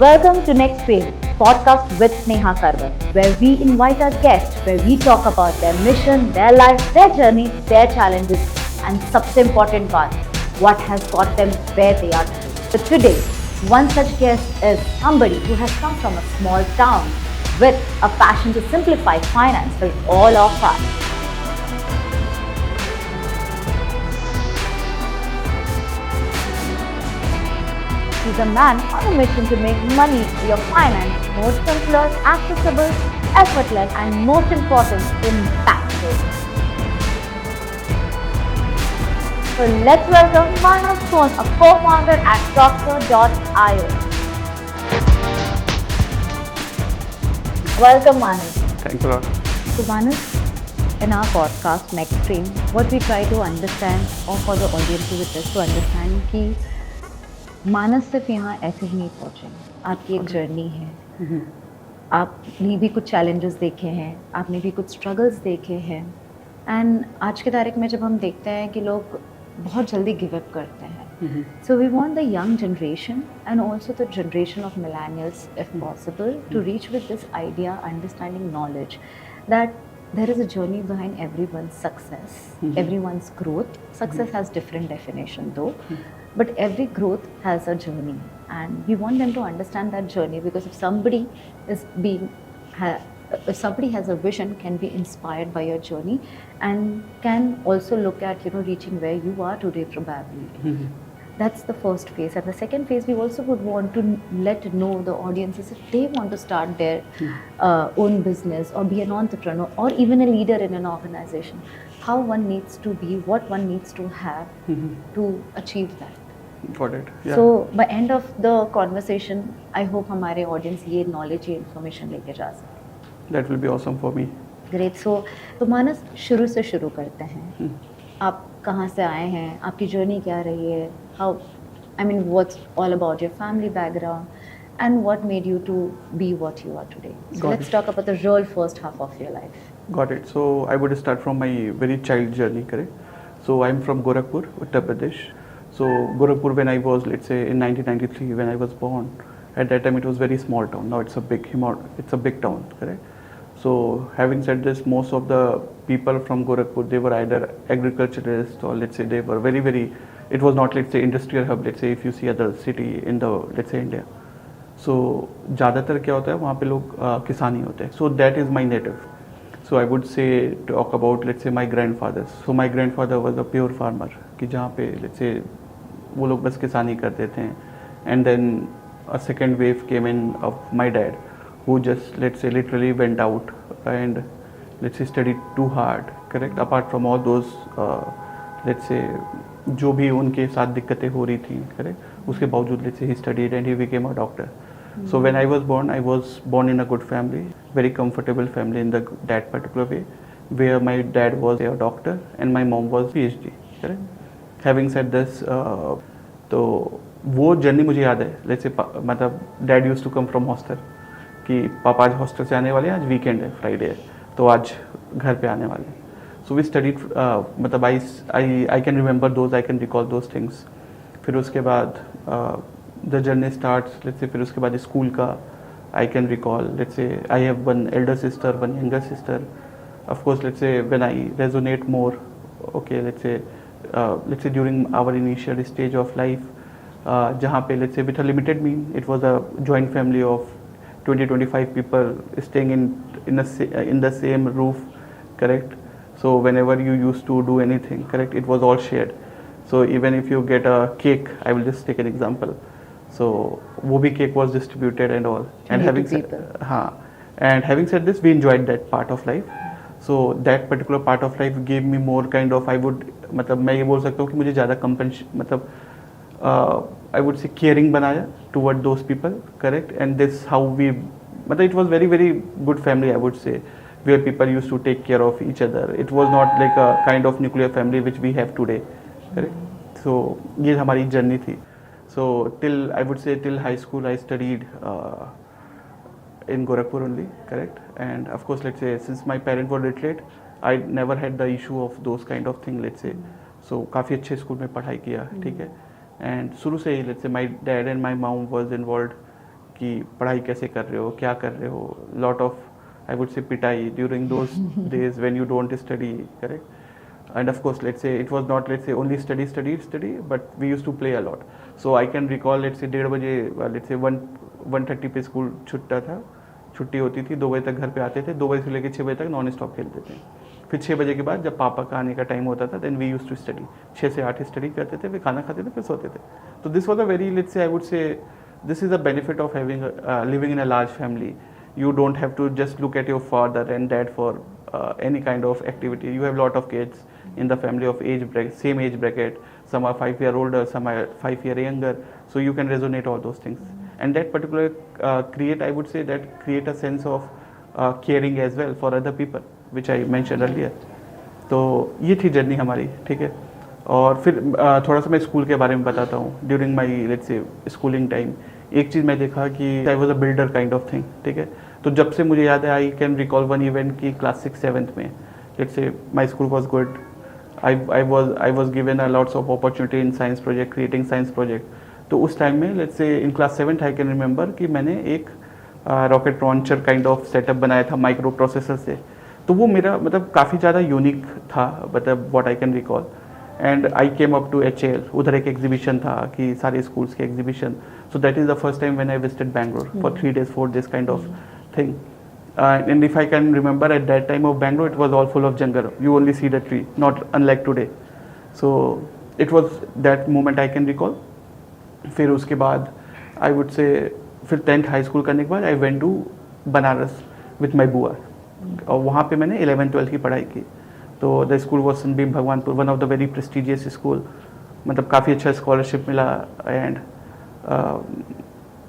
Welcome to Next Wave, podcast with Neha Karwar, where we invite our guests, where we talk about their mission, their life, their journey, their challenges, and सबसे important part, what has got them where they are today. So today, one such guest is somebody who has come from a small town with a passion to simplify finance for all of us. He's a man on a mission to make money, your finance more simpler, accessible, effortless, and most important, impactful. So let's welcome Manav Sohn, a co-founder at Doctor.io. Welcome, Manav. Thanks a lot. So, Manav, in our podcast, Next Stream, what we try to understand, or for the audience with us to understand, कि मानस सिर्फ यहाँ ऐसे ही नहीं पहुँचे, आपकी एक journey है, आपने भी कुछ चैलेंजेस देखे हैं, आपने भी कुछ स्ट्रगल्स देखे हैं, एंड आज के तारीख में जब हम देखते हैं कि लोग बहुत जल्दी गिव अप करते हैं, so we want the young generation and also the generation of millennials if possible to reach with this idea, understanding knowledge that there is a journey behind everyone's success, everyone's growth. Success has different definition though, but every growth has a journey, and we want them to understand that journey, because if somebody is if somebody has a vision, can be inspired by your journey and can also look at reaching where you are today probably. That's the first phase. And the second phase, we also would want to let know the audiences, if they want to start their own business or be an entrepreneur or even a leader in an organization, how one needs to be, what one needs to have to achieve that. Got it. Yeah. So by end of the conversation, I hope हमारे audience ये knowledge, ये information लेके जा सके. That will be awesome for me. Great. तो मानस, शुरू से शुरू करते हैं. आप कहाँ से आए हैं, आपकी जर्नी क्या रही है, how, I mean, what's all about your family background, and what made you to be what you are today. So let's talk about the real first half of your life. Got it. So I would start from my very child journey, correct? So I'm from Gorakhpur, Uttar Pradesh. So Gorakhpur, when I was, let's say, in 1993, when I was born, at that time it was very small town. Now it's a big town, correct? So having said this, most of the people from Gorakhpur, they were either agriculturists or let's say they were very, it was not, let's say, industrial hub, let's say if you see other city in the, let's say, India. So ज़्यादातर क्या होता है वहाँ पे लोग किसानी होते हैं. So that is my native. So I would say talk about, let's say, my grandfathers. So my grandfather was a pure farmer, कि जहाँ पे let's say वो लोग बस किसानी करते थे. And then a second wave came in of my dad, who just, let's say, literally went out and, let's say, studied too hard, correct? Apart from all those, let's say, जो भी उनके साथ दिक्कतें हो रही थी, correct? उसके बावजूद, let's say, he studied and he became a doctor. So when I was born in a good family, very comfortable family in that particular way, where my dad was a doctor and my mom was PhD, correct? Having said this, तो वो journey मुझे याद है. let's say मतलब dad used to come from hostel, कि पापा आज hostel से आने वाले हैं, आज वीकेंड है, फ्राइडे है, तो आज घर पे आने वाले हैं. सो वी स्टडीड, मतलब I can remember those, I can recall those things. फिर उसके बाद the journey starts, let's say, फिर उसके बाद स्कूल का आई can recall, let's say I have one elder sister, one younger sister. Of course, let's say when I resonate more, okay, let's say during our initial stage of life, जहाँ पे let's say with a limited mean, it was a joint family of 20-25 people staying in the same roof, correct? So whenever you used to do anything, correct, it was all shared. So even if you get a cake, I will just take an example. So वो भी cake was distributed and all. And having said this, we enjoyed that part of life. So that particular part of life gave me more kind of, I would, मतलब मैं ये बोल सकता हूँ कि मुझे ज़्यादा मतलब I would say caring बनाया toward those people, correct? And this how we, but it was very good family, I would say, where people used to take care of each other. It was not like a kind of nuclear family which we have today, correct? So ये हमारी journey थी. So till, I would say, till high school I studied in Gorakhpur only, correct? And of course, let's say, since my parents were literate, I never had the issue of those kind of thing, let's say. So काफ़ी अच्छे school में पढ़ाई किया, ठीक है. And शुरू से ही, let's say, my dad and my mom was involved कि पढ़ाई कैसे कर रहे हो, क्या कर रहे हो, लॉट ऑफ आई वुड से पिटाई during those days when you don't study, correct. And of course, let's say it was not, let's say, only study, but we used to play a lot. So I can recall, let's say 1:30 बजे, let's say 1:30 पे school छुट्टी होती थी, 2 बजे तक घर पे आते थे, 2 बजे से लेकर 6 बजे तक नॉन स्टॉप खेलते थे. फिर 6 बजे के बाद जब पापा का आने का टाइम होता था, then we use to study. 6 से 8 स्टडी करते थे, फिर खाना खाते थे, फिर सोते थे. तो this was a very, let's say I would से this is a benefit of having living in a large family. You don't have to just look at your father and dad for any kind of activity. You have lot of kids in the family of same age bracket. Some are 5 year older, some are 5 year younger. So you can resonate all those things. And that particular I would say that create a sense of caring as well for other people, which I mentioned earlier. तो ये थी journey हमारी, ठीक है. और फिर थोड़ा सा मैं स्कूल के बारे में बताता हूँ. During my let's say schooling time एक चीज़ मैं देखा कि I was a builder kind of thing, ठीक है. तो जब से मुझे याद है, आई कैन रिकॉल वन इवेंट की क्लास 6-7 में, let's say my school was good. I was given a lots of opportunity in science project, creating science project. तो उस टाइम में let's say in class 7 I can remember कि मैंने एक rocket launcher kind of setup बनाया था micro processor से. तो वो मेरा मतलब काफ़ी ज़्यादा यूनिक था, मतलब what I can recall. And I came up to HAL. उधर एक एग्जीबिशन था कि सारे स्कूल्स के exhibition. So that is the first time when I visited Bangalore for 3 days 4 days kind of thing. And if I can remember, at that time of Bangalore, it was all full of jungle. You only see the tree, not unlike today. So it was that moment I can recall. फिर उसके बाद I would say फिर 10th high school करने के बाद I went to Banaras with my बुआ. और वहाँ पे मैंने 11th-12th की पढ़ाई की. तो the school was Sunbeam Bhagwanpur, one of the very prestigious school. मतलब काफ़ी अच्छा स्कॉलरशिप मिला. एंड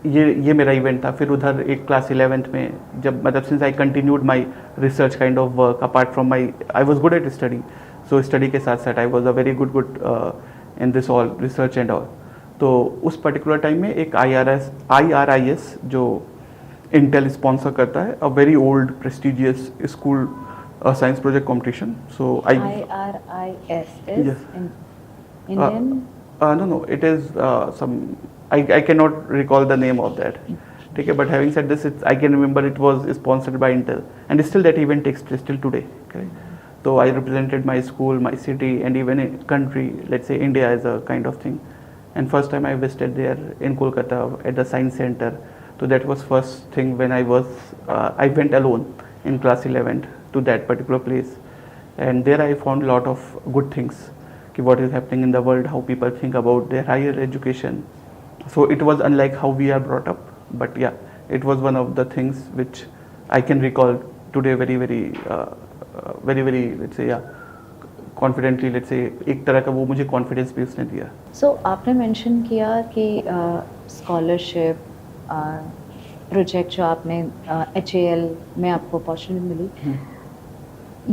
ये मेरा इवेंट था. फिर उधर एक क्लास 11th में जब मतलब since I continued my research kind of work apart from my, I was good at study. So study के साथ साथ I was a very good in this all research and all. तो उस particular time में एक IRIS जो Intel sponsor करता है, a very old prestigious school science project competition. So IRIS is Yes. Indian. No, it is some. I cannot recall the name of that. ठीक है, but having said this, I can remember it was sponsored by Intel, and still that event takes place till today. Okay, so I represented my school, my city, and even a country, let's say India, as a kind of thing. And first time I visited there in Kolkata at the Science Center. So that was first thing when I went alone in class 11 to that particular place, and there I found a lot of good things. What is happening in the world, how people think about their higher education. So it was unlike how we are brought up, but yeah, it was one of the things which I can recall today very let's say, yeah, confidently, let's say एक तरह का वो मुझे confidence भी उसने दिया. So आपने mention किया कि scholarship project जो आपने HAL में आपको opportunity मिली,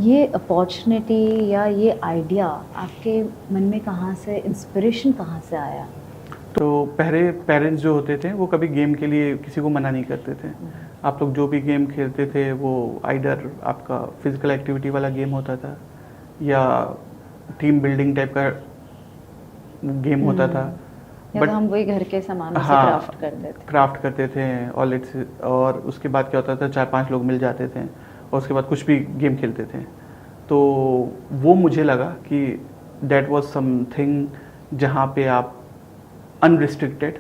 ये अपॉर्चुनिटी या ये आइडिया आपके मन में कहाँ से, इंस्पिरेशन कहाँ से आया? तो पहले पेरेंट्स जो होते थे वो कभी गेम के लिए किसी को मना नहीं करते थे. आप लोग जो भी गेम खेलते थे वो आइडर आपका फिजिकल एक्टिविटी वाला गेम होता था या टीम बिल्डिंग टाइप का गेम होता था. बट हम वही घर के सामान से क्राफ्ट करते थे. और उसके बाद क्या होता था, 4-5 लोग मिल जाते थे और उसके बाद कुछ भी गेम खेलते थे. तो वो मुझे लगा कि दैट वाज समथिंग जहाँ पे आप अनरिस्ट्रिक्टेड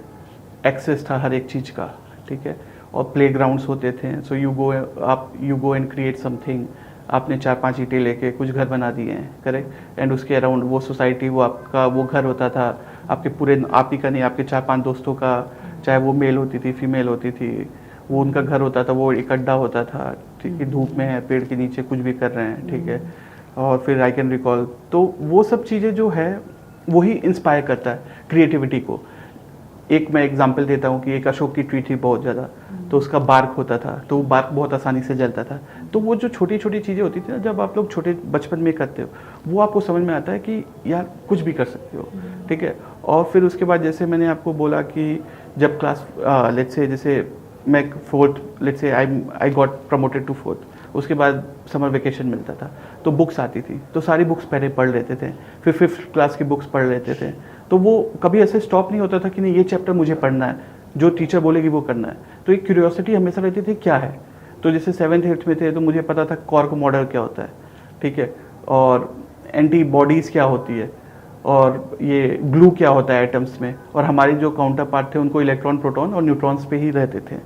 एक्सेस था हर एक चीज़ का, ठीक है. और प्लेग्राउंड्स होते थे. So you go and create something. आपने 4-5 ईंटें लेके कुछ घर बना दिए हैं, करेक्ट. एंड उसके अराउंड वो सोसाइटी, वो आपका वो घर होता था, आपके पूरे आप ही का नहीं, आपके 4-5 दोस्तों का, चाहे वो मेल होती थी फीमेल होती थी, वो उनका घर होता था, वो एक अड्डा होता था, ठीक है. धूप में है, पेड़ के नीचे कुछ भी कर रहे हैं, ठीक है. और फिर आई कैन रिकॉल, तो वो सब चीज़ें जो है वही इंस्पायर करता है क्रिएटिविटी को. एक मैं एग्जांपल देता हूँ कि एक अशोक की ट्री थी बहुत ज़्यादा, तो उसका बार्क होता था, तो वो बार्क बहुत आसानी से जलता था. तो वो जो छोटी छोटी चीज़ें होती थी ना, जब आप लोग छोटे बचपन में करते हो, वो आपको समझ में आता है कि यार कुछ भी कर सकते हो, ठीक है. और फिर उसके बाद जैसे मैंने आपको बोला कि जब क्लास लेट्स से जैसे मैं 4th, let's say I got promoted to 4th, उसके बाद समर वेकेशन मिलता था, तो बुक्स आती थी, तो सारी बुक्स पहले पढ़ लेते थे. फिर 5th क्लास की बुक्स पढ़ लेते थे. तो वो कभी ऐसे स्टॉप नहीं होता था कि नहीं ये चैप्टर मुझे पढ़ना है. जो टीचर बोलेगी वो करना है। तो एक क्यूरियोसिटी हमेशा रहती थी क्या है। तो जैसे 7th 8th में थे तो मुझे पता था कॉर्क मॉडल क्या होता है, ठीक है, और एंटीबॉडीज़ क्या होती है, और ये ग्लू क्या होता है एटम्स में, और हमारे जो काउंटर पार्ट थे उनको इलेक्ट्रॉन प्रोटॉन और न्यूट्रॉन्स पे ही रहते थे।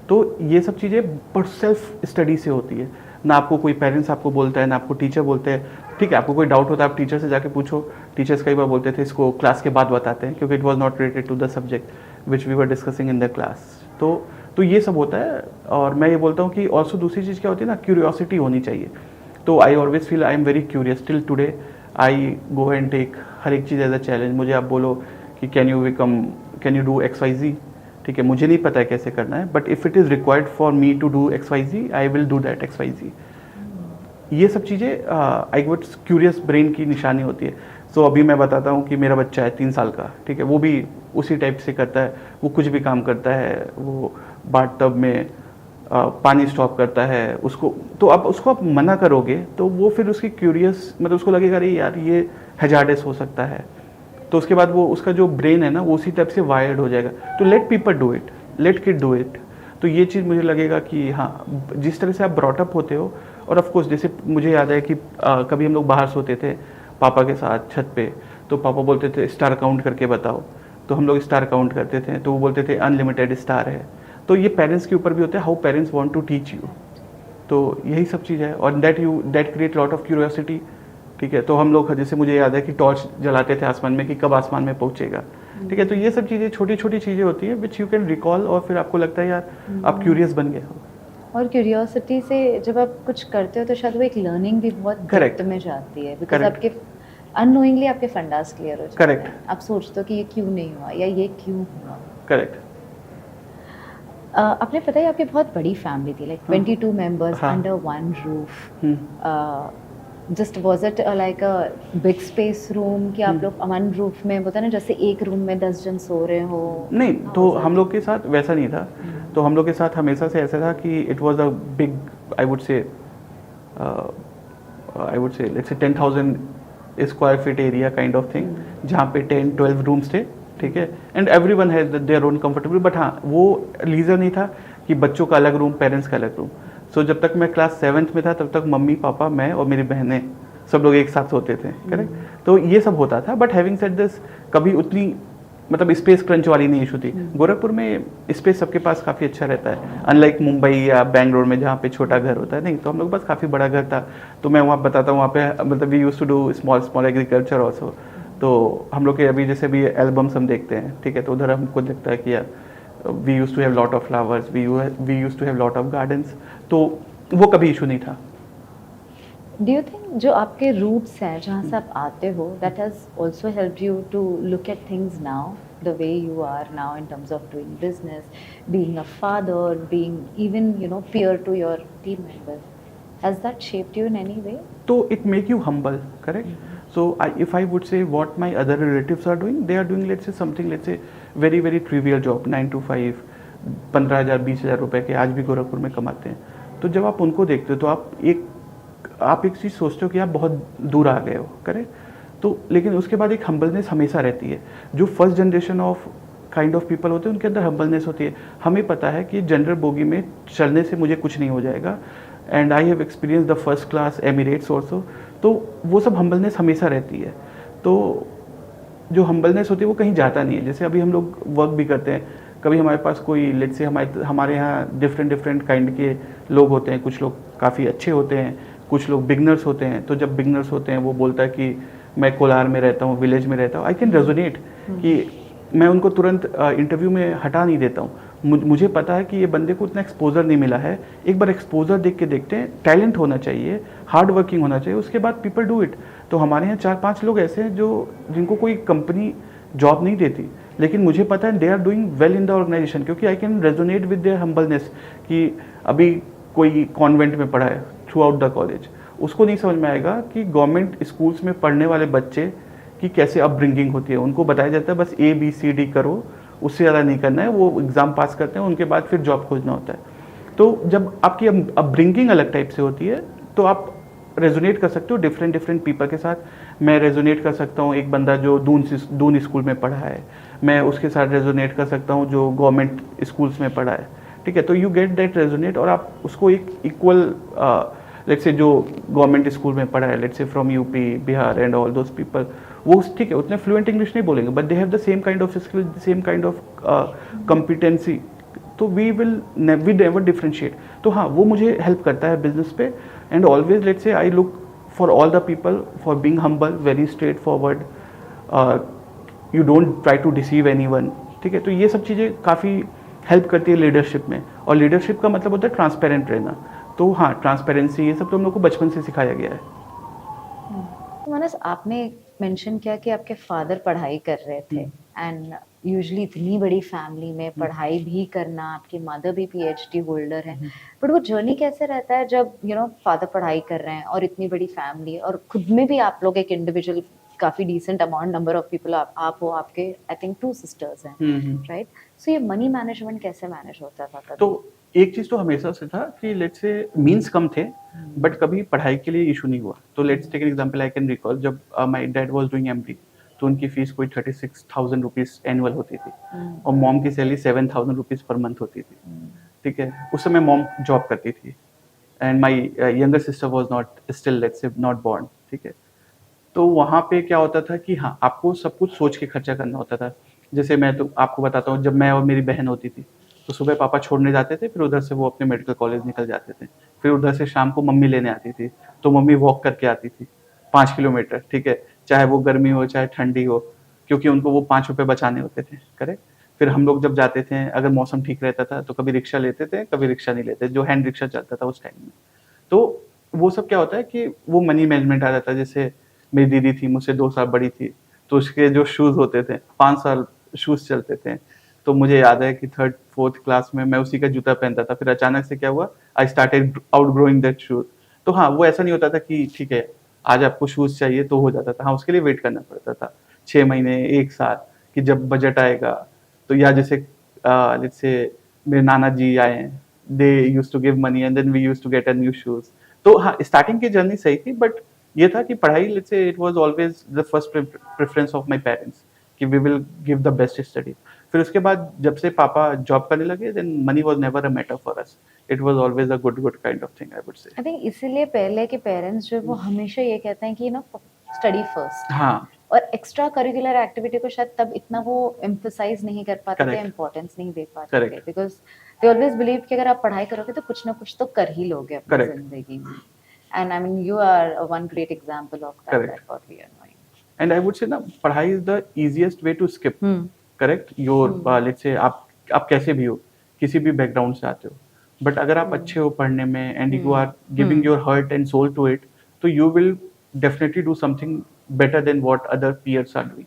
तो ये सब चीज़ें पर सेल्फ स्टडी से होती है, ना आपको कोई पेरेंट्स आपको बोलता है ना आपको टीचर बोलते हैं। ठीक है, आपको कोई डाउट होता है आप टीचर से जाके पूछो। टीचर्स कई बार बोलते थे इसको क्लास के बाद बताते हैं, क्योंकि it was not related to the subject which we were discussing in the class. तो ये सब होता है। और मैं ये बोलता हूँ कि ऑल्सो दूसरी चीज़ क्या होती है ना, क्यूरियोसिटी होनी चाहिए। तो I always feel I am very curious till today. I go and take हर एक चीज़ एज अ चैलेंज। मुझे आप बोलो कि कैन यू डू XYZ, ठीक है, मुझे नहीं पता है कैसे करना है, but if it is required for me to do XYZ I will do that XYZ। ये सब चीज़ें आई वुड क्यूरियस ब्रेन की निशानी होती है। सो अभी मैं बताता हूँ कि मेरा बच्चा है 3 साल का, ठीक है, वो भी उसी टाइप से करता है। वो कुछ भी काम करता है, वो बाथ टब में पानी स्टॉप करता है उसको। तो अब उसको आप मना करोगे तो वो फिर उसकी क्यूरियस, मतलब उसको लगेगा अरे यार ये हैजार्डस हो सकता है। तो उसके बाद वो उसका जो ब्रेन है ना वो उसी टाइप से वायर्ड हो जाएगा। तो let people do it, let kid do it. तो ये चीज़ मुझे लगेगा कि हाँ, जिस तरह से आप ब्रॉटअप होते हो। और ऑफ कोर्स जैसे मुझे याद है कि कभी हम लोग बाहर सोते थे पापा के साथ छत पे, तो पापा बोलते थे स्टार काउंट करके बताओ, तो हम लोग स्टार काउंट करते थे, तो वो बोलते थे अनलिमिटेड स्टार है। तो ये पेरेंट्स के ऊपर भी होता है, how parents want to teach you. तो यही सब चीज़ है, और that create lot of curiosity, ठीक है। तो हम लोग जैसे मुझे याद है कि टॉर्च जलाते थे आसमान में कि कब आसमान में पहुंचेगा, ठीक है। तो ये सब चीज़ें छोटी छोटी चीज़ें होती है विच यू कैन रिकॉल, और फिर आपको लगता है यार आप क्यूरियस बन गए हो। और क्यूरियोसिटी से जब आप कुछ करते हो तो शायद वो एक लर्निंग भी बहुत डेप्थ में जाती है, बिकॉज आपके अननोइंगली आपके फंडास क्लियर हो जाते हैं। आप सोचते हो कि ये क्यों नहीं हुआ या ये क्यों हुआ। करेक्ट। आपने पता है आपकी बहुत बड़ी फैमिली थी, like 22 members under one roof. Just was it like a big space room कि आप लोग वन रूफ में, होता है ना जैसे एक रूम में 10 जन सो रहे हो? नहीं, तो हम लोग के साथ वैसा नहीं था। तो हम लोग के साथ हमेशा से ऐसा था कि it was a big, I would say let's से 10,000 square feet area kind of thing, जहाँ पे 10-12 रूम्स थे, ठीक है। And everyone has their own comfortable, but हाँ वो लीजर नहीं था कि बच्चों का अलग रूम, पेरेंट्स का अलग रूम। सो जब तक मैं क्लास 7th में था तब तक मम्मी पापा मैं और मेरी बहनें सब लोग एक साथ सोते थे, करेक्ट। तो ये सब होता था, बट हैविंग सेड दिस कभी उतनी मतलब स्पेस क्रंच वाली नहीं इशू थी। गोरखपुर में स्पेस सबके पास काफ़ी अच्छा रहता है, अनलाइक मुंबई या बेंगलोर में जहाँ पे छोटा घर होता है। नहीं, तो हम लोग बस काफ़ी बड़ा घर था। तो मैं वहाँ बताता हूँ, वहाँ पे मतलब we used to do small agriculture also. तो हम लोग के अभी जैसे भी एल्बम्स हम देखते हैं, ठीक है, तो उधर हमको लगता है कि यार we used to have lot of flowers, we used to have lot of gardens. तो वो कभी इशू नहीं था। डू यू थिंक जो आपके रूट्स हैं जहाँ से आप आते हो, that has also help you to look at things now the way you are now in terms of doing business, being a father, being even peer to your team members? Has that shaped you in any way? So it make you humble, correct? So if I would say what my other relatives are doing, they are doing let's say something, let's say very trivial job, 9 to 5, 15,000 20,000 रुपए के आज भी गोरखपुर में कमाते हैं। तो जब आप उनको देखते हो तो आप एक चीज़ सोचते हो कि आप बहुत दूर आ गए हो, करेक्ट। तो लेकिन उसके बाद एक हम्बलनेस हमेशा रहती है। जो first generation of kind of people होते हैं उनके अंदर हम्बलनेस होती है। हमें पता है कि जनरल बोगी में चलने से मुझे कुछ नहीं हो जाएगा, and I have experience the first class Emirates also. तो वो सब हम्बलनेस हमेशा रहती है। तो जो हम्बलनेस होती है वो कहीं जाता नहीं है। जैसे अभी हम लोग वर्क भी करते हैं, कभी हमारे पास कोई लेट्स से हमारे यहाँ डिफरेंट काइंड के लोग होते हैं। कुछ लोग काफ़ी अच्छे होते हैं, कुछ लोग बिगनर्स होते हैं। तो जब बिगनर्स होते हैं वो बोलता है कि मैं कोलार में रहता हूँ, विलेज में रहता हूँ, आई कैन रेजोनेट कि मैं उनको तुरंत इंटरव्यू में हटा नहीं देता हूँ। मुझे पता है कि ये बंदे को उतना एक्सपोजर नहीं मिला है। एक बार एक्सपोजर देख के देखते हैं, टैलेंट होना चाहिए, हार्ड वर्किंग होना चाहिए, उसके बाद पीपल डू इट। तो हमारे यहाँ 4-5 लोग ऐसे हैं जिनको कोई कंपनी जॉब नहीं देती, लेकिन मुझे पता है they are doing well in the organisation, क्योंकि I can resonate with their humbleness. कि अभी कोई कॉन्वेंट में पढ़ा है थ्रू आउट द कॉलेज, उसको नहीं समझ में आएगा कि गवर्नमेंट स्कूल्स में पढ़ने वाले बच्चे की कैसे अपब्रिंगिंग होती है। उनको बताया जाता है बस ABCD करो, उससे ज़्यादा नहीं करना है। वो एग्ज़ाम पास करते हैं, उनके बाद फिर जॉब खोजना होता है। तो जब आपकी अपब्रिंगिंग अलग टाइप से होती है तो आप रेजोनेट कर सकते हो डिफरेंट पीपल के साथ। मैं रेजोनेट कर सकता हूँ एक बंदा जो दून स्कूल में पढ़ा है, मैं उसके साथ रेजोनेट कर सकता हूँ जो गवर्नमेंट स्कूल्स में पढ़ा है, ठीक है। तो यू गेट दैट रेजोनेट और आप उसको एक इक्वल, लेट्स से जो गवर्नमेंट स्कूल में पढ़ा है, let's say from UP, Bihar and all those people, वो ठीक है उतने फ्लुएंट इंग्लिश नहीं बोलेंगे, but they have the same kind of skill, same kind of competency, तो वी नेवर डिफ्रेंशिएट। तो हाँ, वो मुझे हेल्प करता है बिजनेस पे। And always let's say I look for all the people for being humble, very straightforward, you don't try to deceive anyone, ठीक है। तो ये सब चीज़ें काफ़ी हेल्प करती है लीडरशिप में, और लीडरशिप का मतलब होता है ट्रांसपेरेंट रहना। तो हाँ, ट्रांसपेरेंसी ये सब तो हम लोग को बचपन से सिखाया गया है। तो मानस, आपने मेंशन किया कि आपके फादर पढ़ाई कर रहे थे, एंड यूजुअली इतनी बड़ी फैमिली में पढ़ाई भी करना, आपकी मदर भी पीएचडी होल्डर है, बट वो जर्नी कैसे रहता है जब फादर पढ़ाई कर रहे हैं और इतनी बड़ी फैमिली, और खुद में भी आप लोग एक इंडिविजुअल, काफी decent amount number of people, आप हो, आपके आई थिंक 2 सिस्टर्स हैं, राइट? सो ये मनी मैनेजमेंट कैसे मैनेज होता था तब? तो एक चीज़ तो हमेशा से था कि लेट्स से मीन्स कम थे, बट कभी पढ़ाई के लिए इशू नहीं हुआ। तो let's take an example, I can recall जब my dad was doing MD, तो उनकी फीस कोई 36,000 रुपीज़ एनुअल होती थी, और मॉम की सैलरी 7,000 रुपीज़ पर मंथ होती थी, ठीक है। उस समय मॉम जॉब करती थी, and my younger sister was not still let's say not born, ठीक है। तो वहाँ पे क्या होता था कि हाँ, आपको सब कुछ सोच के खर्चा करना होता था। जैसे मैं तो आपको बताता हूँ, जब मैं और मेरी बहन होती थी, तो सुबह पापा छोड़ने जाते थे, फिर उधर से वो अपने मेडिकल कॉलेज निकल जाते थे। फिर उधर से शाम को मम्मी लेने आती थी, तो मम्मी वॉक करके आती थी 5 किलोमीटर, ठीक है, चाहे वो गर्मी हो चाहे ठंडी हो, क्योंकि उनको वो 5 रुपये बचाने होते थे, करेक्ट। फिर हम लोग जब जाते थे, अगर मौसम ठीक रहता था तो कभी रिक्शा लेते थे, कभी रिक्शा नहीं लेते, जो हैंड रिक्शा चलता था उस टाइम में। तो वो सब क्या होता है कि वो मनी मैनेजमेंट आ जाता है। जैसे मेरी दीदी थी, मुझसे 2 साल बड़ी थी, तो उसके जो शूज़ होते थे, 5 साल शूज़ चलते थे। तो मुझे याद है कि 3rd 4th क्लास में मैं उसी का जूता पहनता था। फिर अचानक से क्या हुआ, आई स्टार्टेड आउटग्रोइंग दैट शूज़। तो हाँ, वो ऐसा नहीं होता था कि ठीक है, आज आपको शूज़ चाहिए तो हो जाता था। हाँ, उसके लिए वेट करना पड़ता था 6 महीने, 1 साल, कि जब बजट आएगा। तो या जैसे लेट्स से मेरे नाना जी आए हैं, they used to give money and then we used to get a new shoes. तो हाँ, स्टार्टिंग की जर्नी सही थी, बट ये था कि पढ़ाई, let's say it was always the first preference of my parents, कि we will give the best study. फिर उसके बाद जब से पापा जॉब करने लगे, then money was never a matter for us, it was always a good kind of thing, I would say. I think इसीलिए पहले के पेरेंट्स जो है वो हमेशा ये कहते हैं कि स्टडी फर्स्ट, हाँ, और एक्स्ट्रा करिकुलर एक्टिविटी को शायद तब इतना वो एम्फसाइज नहीं कर पाते थे, Correct. इम्पोर्टेंस नहीं दे पाते थे, Correct. Because they always believe कि अगर आप पढ़ाई करोगे तो कुछ ना कुछ तो कर ही लोगे अपनी Correct. जिंदगी में। And I mean you are one great example of that, Correct. That what we are doing. And I would say ना, पढ़ाई is the easiest way to skip, correct your, let's say आप कैसे भी हो, किसी भी बैकग्राउंड से आते हो, बट अगर आप अच्छे हो पढ़ने में and you are giving your heart and soul to it, तो you will definitely do something better than what other peers are doing.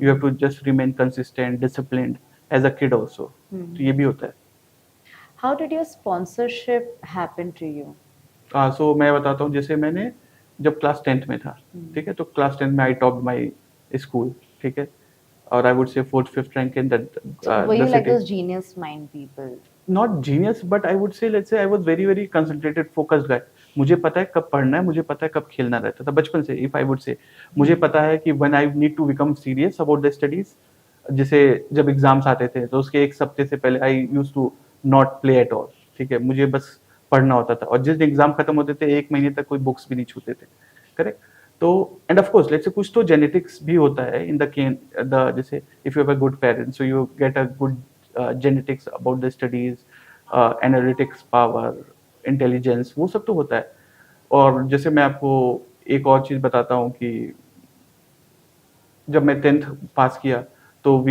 You have to just remain consistent, disciplined as a kid also. तो ये भी होता है। How did your sponsorship happen to you? सो मैं बताता हूँ, जैसे मैंने जब क्लास 10th में था, ठीक है, तो क्लास 10th में आई टॉप्ड माय स्कूल, ठीक है, और आई would say 4th 5th rank in that Were you like those genius mind people? Not genius, but I would say let's say I was very very concentrated, focused guy. मुझे पता है कब पढ़ना है, मुझे पता है कब खेलना रहता था बचपन से। इफ आई वुड से, मुझे पता है कि when I need to become serious about the studies, जैसे जब एग्जाम्स आते थे तो उसके 1 हफ्ते से पहले I used to not play at all, ठीक है, मुझे बस पढ़ना होता था। और जिस दिन एग्जाम खत्म होते थे 1 महीने तक कोई बुक्स भी नहीं छूते थे, करेक्ट। तो एंड ऑफ कोर्स लेट्स से कुछ तो जेनेटिक्स भी होता है इन द जैसे if you have a good parents, so you get a good genetics about the studies, analytics power, intelligence, वो सब तो होता है। और जैसे मैं आपको एक और चीज़ बताता हूँ कि जब मैं 10th पास किया, तो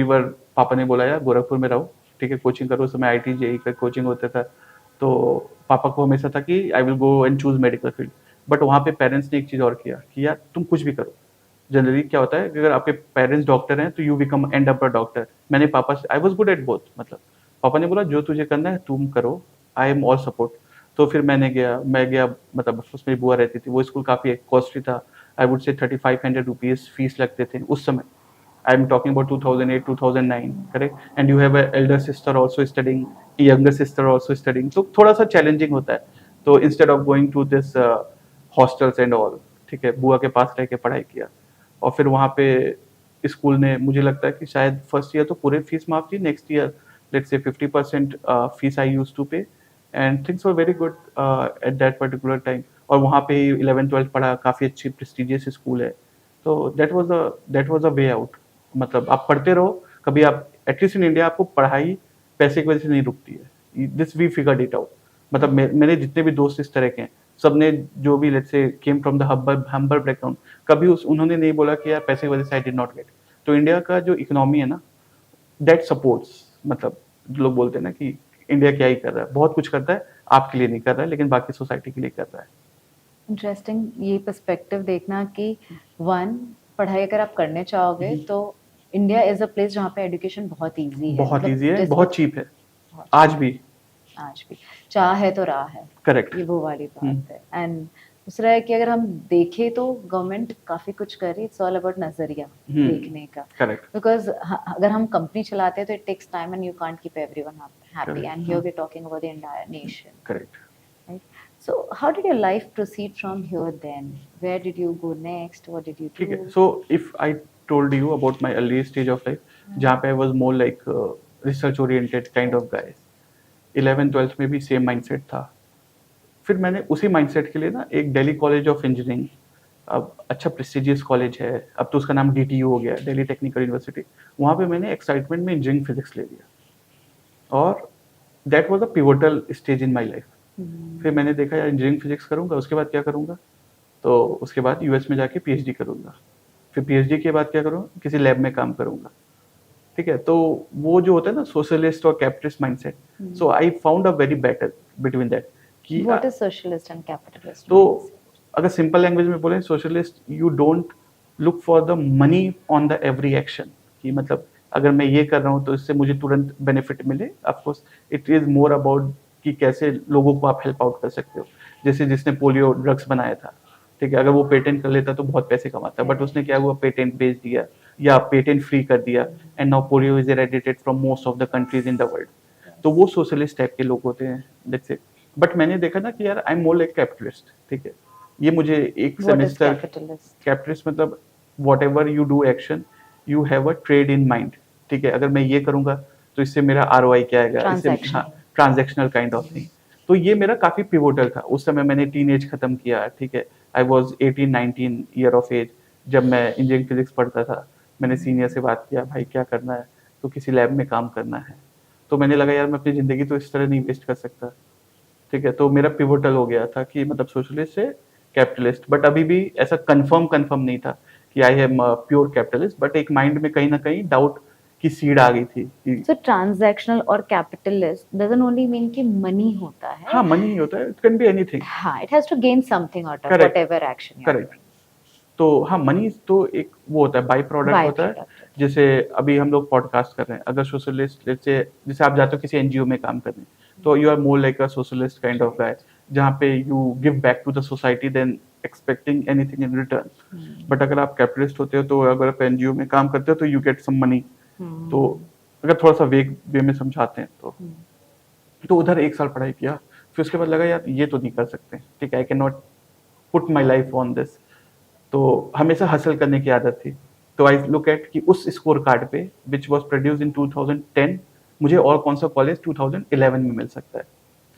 पापा ने बोला यार गोरखपुर में रहो, ठीक है, कोचिंग करो। उस समय आईटी जेई का कोचिंग होता था, तो पापा को हमेशा था कि आई will go and choose medical field. But वहाँ पे पेरेंट्स ने एक चीज़ और किया कि यार तुम कुछ भी करो। जनरली क्या होता है कि अगर आपके पेरेंट्स डॉक्टर हैं तो you become and up a doctor. मैंने पापा से, I was good at both, मतलब पापा ने बोला जो तुझे करना है तुम करो, आई एम ऑल सपोर्ट। तो फिर मैं गया, मतलब उसमें मेरी बुआ रहती थी, वो स्कूल काफ़ी कॉस्टली था, आई वुड से 3500 रुपीज़ फीस लगते थे उस समय। I am talking about 2008 2009, correct. And you have a elder sister also studying, younger sister also studying, तो थोड़ा सा चैलेंजिंग होता है। तो instead of going to this hostels and all, ठीक है, बुआ के पास रह के पढ़ाई किया। और फिर वहाँ पे स्कूल ने मुझे लगता है कि शायद फर्स्ट ईयर तो पूरे फीस माफ थी, next year let's say 50% fees I use to pay, and things were very good at that particular time. और वहाँ पे 11th-12th पढ़ा, काफ़ी अच्छी प्रेस्टिजियस स्कूल है। तो that was a way out. मतलब आप पढ़ते रहो, कभी आप एटलीस्ट इन इंडिया आपको पढ़ाई पैसे की वजह से नहीं रुकती है। This we figured it out. मतलब मेरे जितने भी दोस्त इस तरह के हैं, सबने जो भी let's say came from the humble background, कभी उस उन्होंने नहीं बोला कि यार पैसे की वजह से आई डिड नॉट गेट। तो इंडिया का जो इकोनॉमी है ना, दैट सपोर्ट्स, मतलब जो लोग बोलते हैं ना कि इंडिया क्या ही कर रहा है, बहुत कुछ करता है, आपके लिए नहीं कर रहा है लेकिन बाकी सोसाइटी के लिए कर रहा है। इंटरेस्टिंग ये पर्सपेक्टिव देखना कि वन, पढ़ाई अगर आप करने चाहोगे तो इंडिया इज अ प्लेस जहाँ पे एजुकेशन बहुत इजी है, बहुत मतलब ईजी है, जैसे बहुत चीप है, बहुत आज cheap भी। आज भी चाह है तो राह है, करेक्ट। ये वो वाली बात है। एंड दूसरा है कि अगर हम देखें तो गवर्नमेंट काफी कुछ कर रही है, इट्स ऑल अबाउट नजरिया देखने का। करेक्ट। बिकॉज अगर हम कंपनी चलाते हैं तो it takes time and you can't keep everyone happy, Correct. And here we are talking about the entire nation, correct. right? So how did your life proceed from here then? Where did you go next? What did you ठीक है, do? So if I told you about my early stage of life, जहाँ पे I was more like research oriented kind of guys, 11th-12th में भी same mindset था। फिर मैंने उसी माइंडसेट के लिए ना एक दिल्ली कॉलेज ऑफ इंजीनियरिंग, अब अच्छा प्रेस्टिजियस कॉलेज है, अब तो उसका नाम DTU हो गया, दिल्ली टेक्निकल यूनिवर्सिटी, वहाँ पे मैंने एक्साइटमेंट में इंजीनियरिंग फिजिक्स ले लिया, और that was a pivotal stage in my life. फिर मैंने देखा यार इंजीनियरिंग फिजिक्स करूँगा, उसके बाद क्या करूँगा, तो उसके बाद US में जाके PhD करूँगा, फिर PhD के बाद क्या करूँगा, किसी लैब में काम करूँगा। ठीक है, तो वो जो होता है ना सोशलिस्ट और capitalist mindset, so I found a very battle between that कि What is socialist and capitalist तो mindset? अगर सिंपल लैंग्वेज में बोले, socialist you don't look for the money on the every action, कि मतलब अगर मैं ये कर रहा हूँ तो इससे मुझे तुरंत बेनिफिट मिले। Of course it is more about कि कैसे लोगों को आप हेल्प आउट कर सकते हो। जैसे जिसने पोलियो ड्रग्स बनाया था, ठीक है, अगर वो पेटेंट कर लेता तो बहुत पैसे कमाता, बट उसने क्या हुआ, पेटेंट बेच दिया या पेटेंट फ्री कर दिया, and now polio is eradicated from most of the countries in the world. तो वो सोशलिस्ट टाइप के लोग होते हैं, लेट्स से। बट मैंने देखा ना कि यार I am more like capitalist, ठीक है, ये मुझे एक What is semester, capitalist? Capitalist मतलब whatever you do action you have a trade in mind, ठीक है, अगर मैं ये करूंगा तो इससे मेरा ROI क्या आएगा, इससे Transaction. Transactional kind of thing. तो ये मेरा काफी पिवोटल था। उस समय मैंने टीनेज खत्म किया, ठीक है, I was 18-19 year of age जब मैं इंजीनियरिंग फिजिक्स पढ़ता था। मैंने सीनियर से बात किया, भाई क्या करना है, तो किसी लैब में काम करना है। तो मैंने लगा यार मैं अपनी जिंदगी तो इस तरह नहीं वेस्ट कर सकता, ठीक है, तो मेरा पिवोटल हो गया था कि मतलब सोशलिस्ट से कैपिटलिस्ट। बट अभी भी ऐसा कंफर्म नहीं था कि I am pure capitalist, but एक माइंड में कहीं ना कहीं डाउट की सीड आ गई थी कि So transactional और capitalist doesn't only mean कि money होता है। हाँ मनी ही होता है, इट कैन बी एनीथिंग। हाँ, it has to gain something out of Correct. whatever action you are correct. doing. तो हाँ, मनी तो एक वो होता है, बाई प्रोडक्ट होता है। Byproduct. जैसे अभी हम लोग पॉडकास्ट कर रहे हैं, अगर सोशलिस्ट जैसे जैसे आप जाते हो किसी NGO में काम करने, तो you are more like a socialist kind of guy, जहाँ पे you give back to the society then expecting anything in return. But अगर आप कैपिटलिस्ट होते हो, तो अगर आप NGO में काम करते हो तो यू गेट सम मनी। तो अगर थोड़ा सा वेग वे में समझाते हैं तो उधर 1 साल पढ़ाई किया, फिर उसके बाद लगा यार ये तो नहीं कर सकते, ठीक है, I can not put my life on this. तो हमेशा हासिल करने की आदत थी। तो आई लुक एट कि उस स्कोर कार्ड पे विच वॉज प्रोड्यूस इन 2010 मुझे और कौन सा कॉलेज 2011 में मिल सकता है।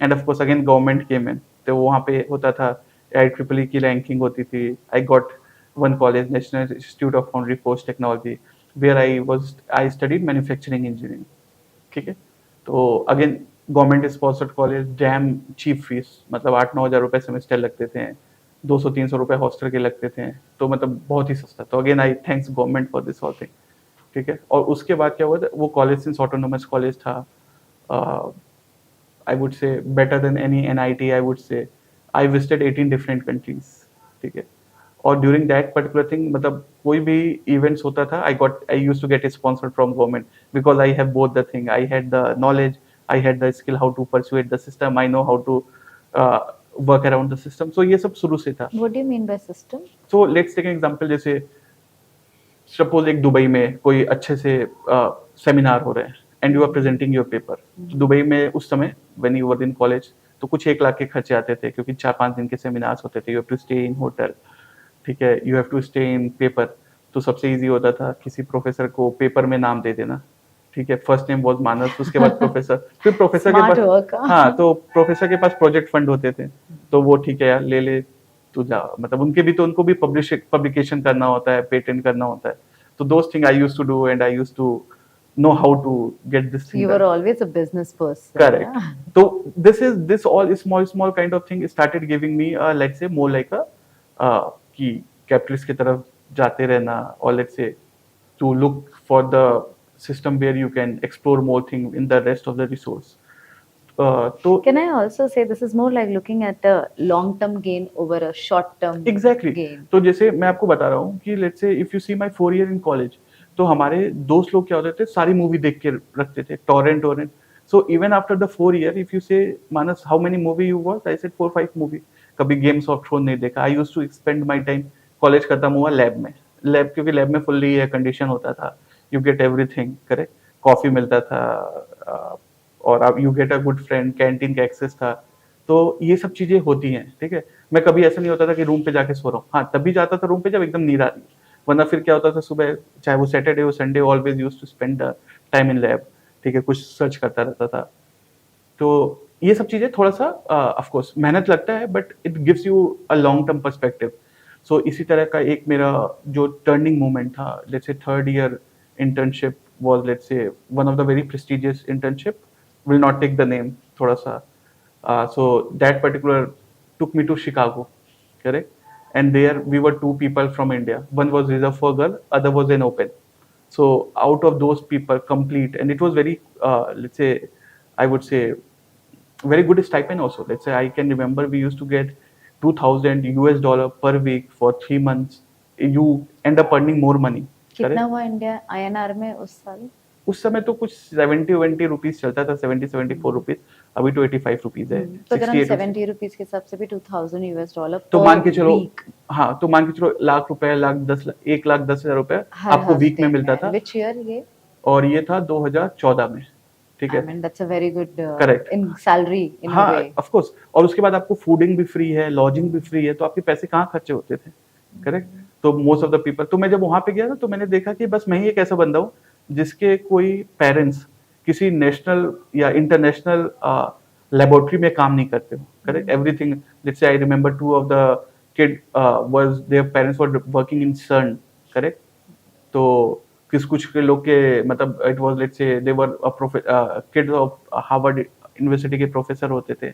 And of course again government came in, तो वहाँ पे होता था IEEE की रैंकिंग होती थी। I got one college, national institute of foundry forge technology, where I studied manufacturing engineering, ठीक है। तो again government sponsored college, damn cheap fees, मतलब 8-9 हज़ार रुपये सेमेस्टर लगते थे, 200-300 रुपये हॉस्टल के लगते थे, तो मतलब बहुत ही सस्ता। तो again I thanks government for this all thing, ठीक है। और उसके बाद क्या हुआ था, वो कॉलेज सिंस ऑटोनोमस कॉलेज था, आई वुड से better than any NIT, I would say I visited 18 different countries, ठीक है। और ड्यूरिंग दैट पर्टिकुलर थिंग, मतलब कोई भी इवेंट्स होता था, I used to get sponsored from government because I have both the thing, I had the knowledge, I had the skill how to persuade the system, I know how to work around the system. So ये सब शुरू से था। What do you mean by system? So let's take an example, जैसे suppose एक Dubai में कोई अच्छे से सेमिनार हो रहे हैं and you are presenting your paper. Dubai में उस समय when you were in college तो कुछ 1 लाख के खर्चे आते थे, क्योंकि 4-5 दिन के सेमिनार्स होते थे, you have to stay in hotel, ठीक है, you have to stay in paper. तो सबसे इजी होता था किसी प्रोफेसर को पेपर में नाम दे देना, ठीक है, फर्स्ट नेम वाज मानस, उसके बाद प्रोफेसर, फिर प्रोफेसर के स्मार्ट पास, वर्क। हाँ तो प्रोफेसर के पास प्रोजेक्ट फंड होते थे, तो वो ठीक है यार ले ले तू जा, मतलब उनको भी पब्लिकेशन करना होता है, पेटेंट करना होता है, तो those thing I used to do and I used to know how to get this thing You done. were always a business person. Correct. Yeah? So this all small kind of thing started giving me let's say more like a कि capitalist की तरफ जाते रहना, or let's say to look for the system where you can explore more thing in the rest of the resource. तो Can I also say this is more like looking at a long-term gain over a short-term exactly gain? तो जैसे मैं आपको बता रहा हूँ कि let's say if you see my 4 year in college, तो हमारे दोस्त लोग क्या होते थे, सारी मूवी देख के रखते थे, torrent torrent. So even after the 4 year if you say Manas how many movie you watch, I said 4-5 movie. कभी गेम्स ऑफ थ्रोन नहीं देखा। I used to spend my time, college खत्म हुआ लैब में, लैब क्योंकि लैब में fully air condition होता था, you get everything correct, coffee मिलता था और अब you get a good friend, canteen का एक्सेस था, तो ये सब चीजें होती हैं, ठीक है। मैं कभी ऐसा नहीं होता था कि रूम पे जाके सो रहा हूँ, हाँ तभी जाता था रूम पे जब एकदम नींद आ रही, वरना फिर क्या होता था सुबह, चाहे वो सैटरडे हो Sunday, always used to spend time in lab, ठीक है, कुछ सर्च करता रहता था। तो ये सब चीजें थोड़ा सा ऑफ कोर्स मेहनत लगता है, but it gives you a long term perspective. So इसी तरह का एक मेरा जो टर्निंग मोमेंट था, let's say 3rd year internship was let's say one of the very prestigious internship, will not take the name थोड़ा सा। So that particular took me to Chicago, correct? And there we were 2 people from India. One was reserved for girl, other was an open. So out of those people, complete, and it was very, let's say, I would say, very good stipend also. Let's say I can remember we used to get $2,000 per week for 3 months. You end up earning more money. कितना correct? हुआ India INR में उस साल? उस समय तो कुछ 70 rupees चलता था, 74 रुपीज, अभी तो 85 रुपीज है। तो अगर हम 68 70 रुपीज के हिसाब से भी $2,000 तो मान के चलो, week, हाँ तो मान के चलो लाख रुपए, $1,10,000 हर आपको वीक में हफ्ते मिलता था, Which year ये? और ये था 2014 में, ठीक I है। mean that's a very good Correct. in salary in a हाँ way. ऑफ कोर्स, और उसके बाद आपको फूडिंग भी फ्री है, लॉजिंग भी फ्री है, तो आपके पैसे कहाँ खर्चे होते थे, करेक्ट। तो मोस्ट ऑफ द पीपल, तो मैं जब वहां पे गया ना, तो मैंने देखा कि बस मैं ही एक ऐसा बंदा हूँ जिसके कोई पेरेंट्स किसी नेशनल या इंटरनेशनल लेबोरेटरी में काम नहीं करते हो, correct. Everything, let's say I remember 2 of the kid was their parents were working in सर्न, करेक्ट। तो कुछ के लोग के मतलब it was let's say they were kids of Harvard university के प्रोफेसर होते थे,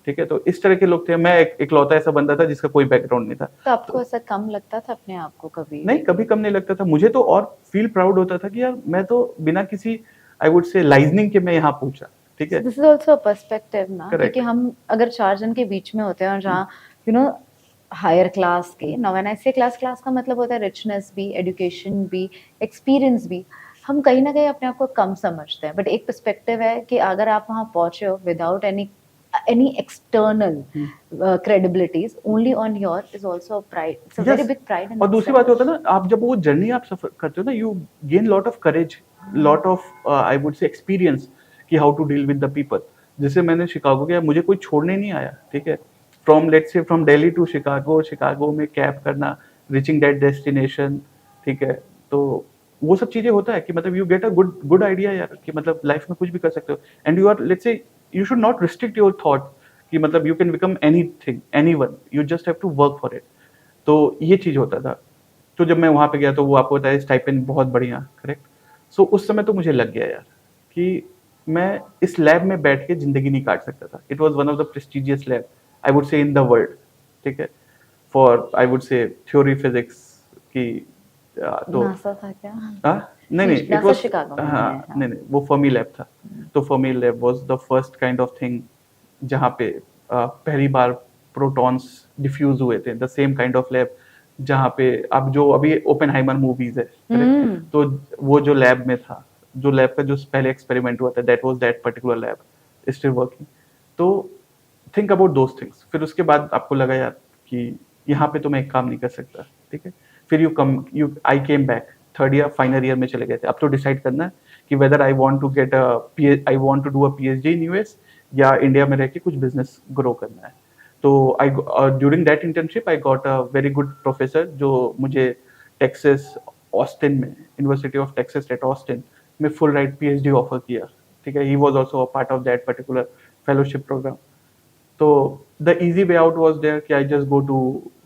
ठीक है। तो इस तरह के लोग थे, मैं इकलौता ऐसा बंदा था जिसका कोई बैकग्राउंड नहीं था। तो आपको ऐसा कम लगता था अपने आप को कभी? नहीं, कभी कम नहीं लगता था मुझे, तो और फील प्राउड होता था कि यार मैं तो बिना किसी आई वुड से लाइजनिंग के मैं यहाँ पहुंचा, ठीक है। This is also a perspective ना, Correct. क्योंकि हम अगर 4 जन के बीच में होते हैं और जहाँ यू नो हायर क्लास के, नाउ व्हेन आई से क्लास का मतलब होता है रिचनेस भी, एजुकेशन भी, एक्सपीरियंस भी, हम कहीं ना कहीं अपने आप को कम समझते हैं। बट एक पर्सपेक्टिव है कि अगर आप वहाँ पहुंचे हो without any external credibilities, only on your is also a pride. It's a very Yes. big pride in और दूसरी itself. बात होता है ना, आप जब वो जर्नी आप सफर करते हो ना, you gain lot of courage, lot of I would say experience कि how to deal with the people. जैसे मैंने शिकागो गया, मुझे कोई छोड़ने नहीं आया, ठीक है। From let's say from Delhi to Chicago, Chicago में कैब करना, रीचिंग दैट डेस्टिनेशन, ठीक है। तो वो सब चीजें होता है कि मतलब you get a good idea यार, कि मतलब लाइफ में कुछ भी कर सकते हो, and you are let's say you should not restrict your thought कि मतलब you can become anything, anyone, you just have to work for it. तो ये चीज होता था। तो जब मैं वहां पे गया तो वो आपको बताया स्टाइपेंड बहुत बढ़िया, करेक्ट। सो उस समय तो मुझे लग गया यार कि मैं इस लैब में बैठ के जिंदगी नहीं काट सकता था। It was one of the prestigious lab I would से इन द वर्ल्ड, ठीक है, फॉर आई वुड से थ्योरी फिजिक्स की। तो नासा था क्या? नहीं नहीं, इट NASA वाज शिकागो में हाँ है, नहीं नहीं, वो फर्मी लैब था। तो Fermi lab was the first kind of thing जहाँ पे पहली बार प्रोटॉन्स डिफ्यूज हुए थे, the same kind of lab जहाँ पे अब जो अभी ओपेनहाइमर मूवीज है, correct? तो वो जो लैब में था, जो लैब का जो पहले एक्सपेरिमेंट हुआ था, that was that particular lab still working. तो थिंक अबाउट दोज थिंग्स। फिर उसके बाद आपको लगा यार कि यहाँ पे तो मैं एक काम नहीं कर सकता, ठीक है। फिर you I came back 3rd year final year में चले गए थे। अब तो डिसाइड करना है कि whether I want to get I want to do a PhD इन US या इंडिया में रह के कुछ बिजनेस ग्रो करना है। तो during that internship I got a very good professor जो मुझे टेक्सास ऑस्टिन में, university of Texas at Austin में फुल राइट पीएचडी ऑफर किया, ठीक है. He was also a part of that particular fellowship program. तो the easy way out was there कि I just go to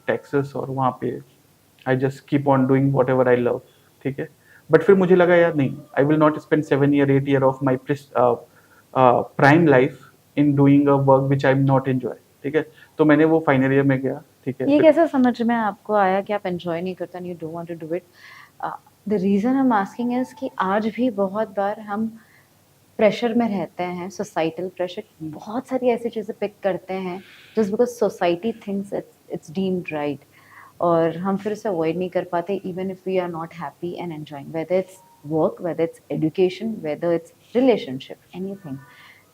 Texas और वहाँ पे I just keep on doing whatever I love, ठीक है. बट फिर मुझे लगा यार नहीं, I will not spend 7 year 8 year of my prime life in doing a work which I am not enjoy, ठीक है. तो मैंने वो फाइनल ईयर में गया, ठीक है. ये कैसे समझ में आपको आया कि आप एंजॉय नहीं करते, you don't want to do it? The reason I am asking is कि आज भी बहुत बार हम प्रेशर में रहते हैं, सोसाइटल प्रेशर, बहुत सारी ऐसी चीज़ें पिक करते हैं just because society thinks it's deemed right, और हम फिर उसे अवॉइड नहीं कर पाते even if we are not happy and enjoying, whether it's work, whether it's education, whether it's relationship, anything.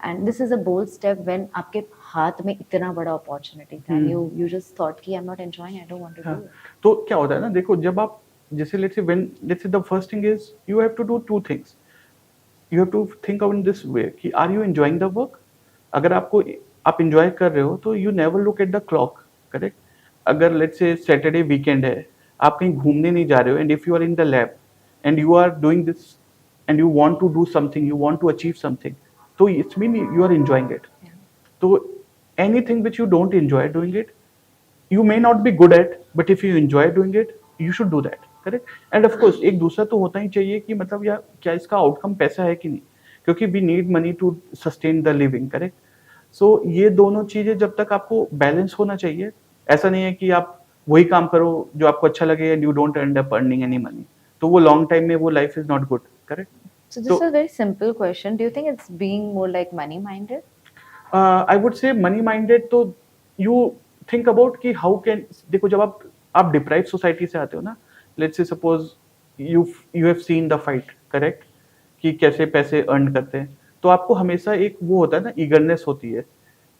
And this is a bold step when आपके हाथ में इतना बड़ा अपॉर्चुनिटी था, यू जस्ट थॉट कि I am not enjoying, I don't want to do it. तो क्या होता है ना, देखो जब आप जैसे let's say the first thing is you have to do two things. You have to think on this way कि are you enjoying the work. अगर आप एंजॉय कर रहे हो तो you never look at the clock, correct. अगर let's say Saturday weekend है, आप कहीं घूमने नहीं जा रहे हो, and if you are in the lab and you are doing this and you want to do something, you want to achieve something, तो it's mean you are enjoying it. तो anything which you don't enjoy doing it, you may not be good at, but if you enjoy doing it, you should do that, correct. And of course एक दूसरा तो होता ही चाहिए कि मतलब यार क्या इसका आउटकम पैसा है कि नहीं, क्योंकि we need money to sustain the living, correct. so ये दोनों चीजें जब तक आपको बैलेंस होना चाहिए, ऐसा नहीं है कि आप वही काम करो जो आपको अच्छा लगे and you don't end up earning any money, तो वो लॉन्ग टाइम में वो life is not good, correct. So this is a very simple question. Do you think it's being more like money minded? I would से money minded. तो you think about कि how can, देखो जब आप deprive society से आते हो ना, let's say suppose you you have seen the fight, correct, कि कैसे पैसे अर्न करते हैं, तो आपको हमेशा एक वो होता है ना, ईगरनेस होती है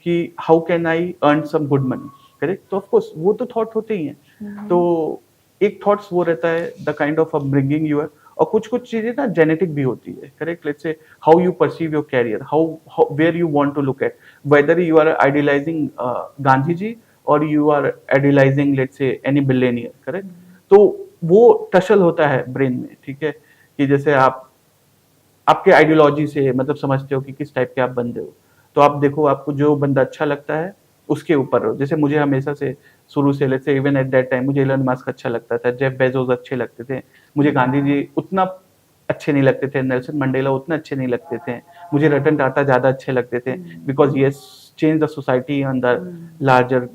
कि how can I earn some good money, correct. तो ऑफकोर्स वो तो थॉट होते ही हैं. तो एक थॉट्स वो रहता है the kind of upbringing you है, और कुछ कुछ चीजें ना जेनेटिक भी होती है, correct. Let's say how you perceive your career, how where you want to look at, whether you are idealising Gandhi ji और you are idealising let's say any billionaire, correct. तो वो टशल होता है ब्रेन में, ठीक है, कि जैसे आपके आइडियोलॉजी से मतलब समझते हो कि किस टाइप के आप बंदे हो. तो आप देखो आपको जो बंदा अच्छा लगता है उसके ऊपर रहो. जैसे मुझे हमेशा से शुरू से लेट्स से इवन एट दैट टाइम मुझे इलन मस्क अच्छा लगता था, जेफ बेजोस अच्छे लगते थे, मुझे गांधी जी उतना अच्छे नहीं लगते थे, नेल्सन मंडेला उतना अच्छे नहीं लगते थे, मुझे रतन टाटा ज़्यादा अच्छे लगते थे, बिकॉज ये change the society on the larger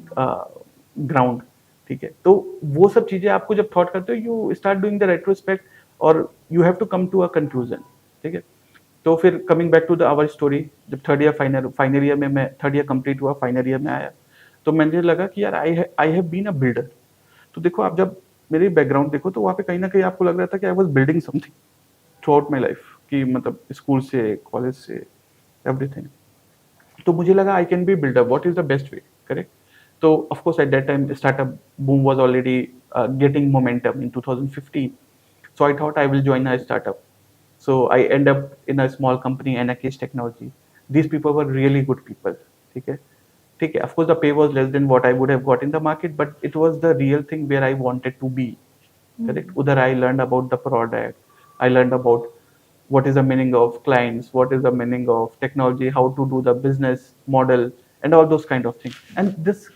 ground, ठीक है. तो वो सब चीज़ें आपको जब थॉट करते हो, you start doing the retrospect और you have to come to a conclusion, ठीक है. तो फिर coming back to the our story, जब थर्ड ईयर फाइनल ईयर में मैं थर्ड ईयर कंप्लीट हुआ, फाइनल ईयर में आया, तो मुझे लगा कि यार I have been a builder. तो देखो आप जब मेरी बैकग्राउंड देखो तो वहाँ पे कहीं ना कहीं आपको लग रहा था कि I was building something through out my life, कि मतलब स्कूल से कॉलेज से एवरीथिंग. तो मुझे लगा I can be builder, what is the best way, correct. तो of course at that time startup boom was already getting momentum in 2015. So I thought I will join a startup. So I end up in a small company, NKS Technology. These people were really good people. ठीक है, ठीक है. Of course, the pay was less than what I would have got in the market, but it was the real thing where I wanted to be. Correct. उधर I learned about the product. I learned about what is the meaning of clients, what is the meaning of technology, how to do the business model, and all those kind of things. And this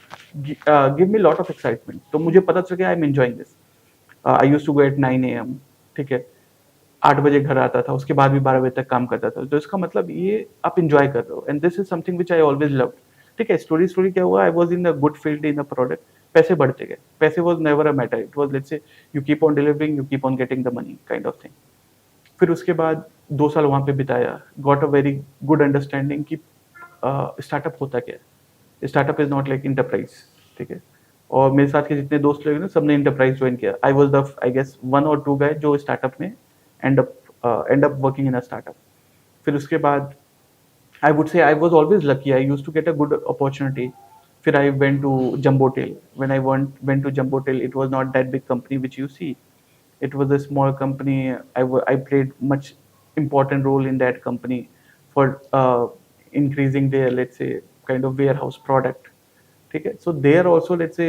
give me a lot of excitement. तो मुझे पता चल गया I'm enjoying this. I use to go at 9 AM, ठीक है. 8 बजे घर आता था, उसके बाद भी 12 बजे तक काम करता था. तो इसका मतलब ये आप इंजॉय कर रहे हो, and this is something which I always love, ठीक है. स्टोरी क्या हुआ, I was in a good field in a product, पैसे बढ़ते गए, पैसे was never a matter, it was let's say you keep on delivering, you keep on getting the money kind of thing. फिर उसके बाद 2 साल वहाँ पे बिताया, got a very good understanding कि स्टार्टअप होता क्या है. Startup is not like enterprise, ठीक है. और मेरे साथ के जितने दोस्त लोग ना, सबने इंटरप्राइज ज्वाइन किया. I was the I guess 1 or 2 guy जो स्टार्टअप में end up working in a startup. फिर उसके बाद I would say I was always lucky, I used to get a good opportunity. फिर I went to Jumbotail. When I went to Jumbotail, it was not that big company which you see. It was a small company. I played much important role in that company for increasing their, let's say, kind of warehouse product. ठीक है. So there also, let's say,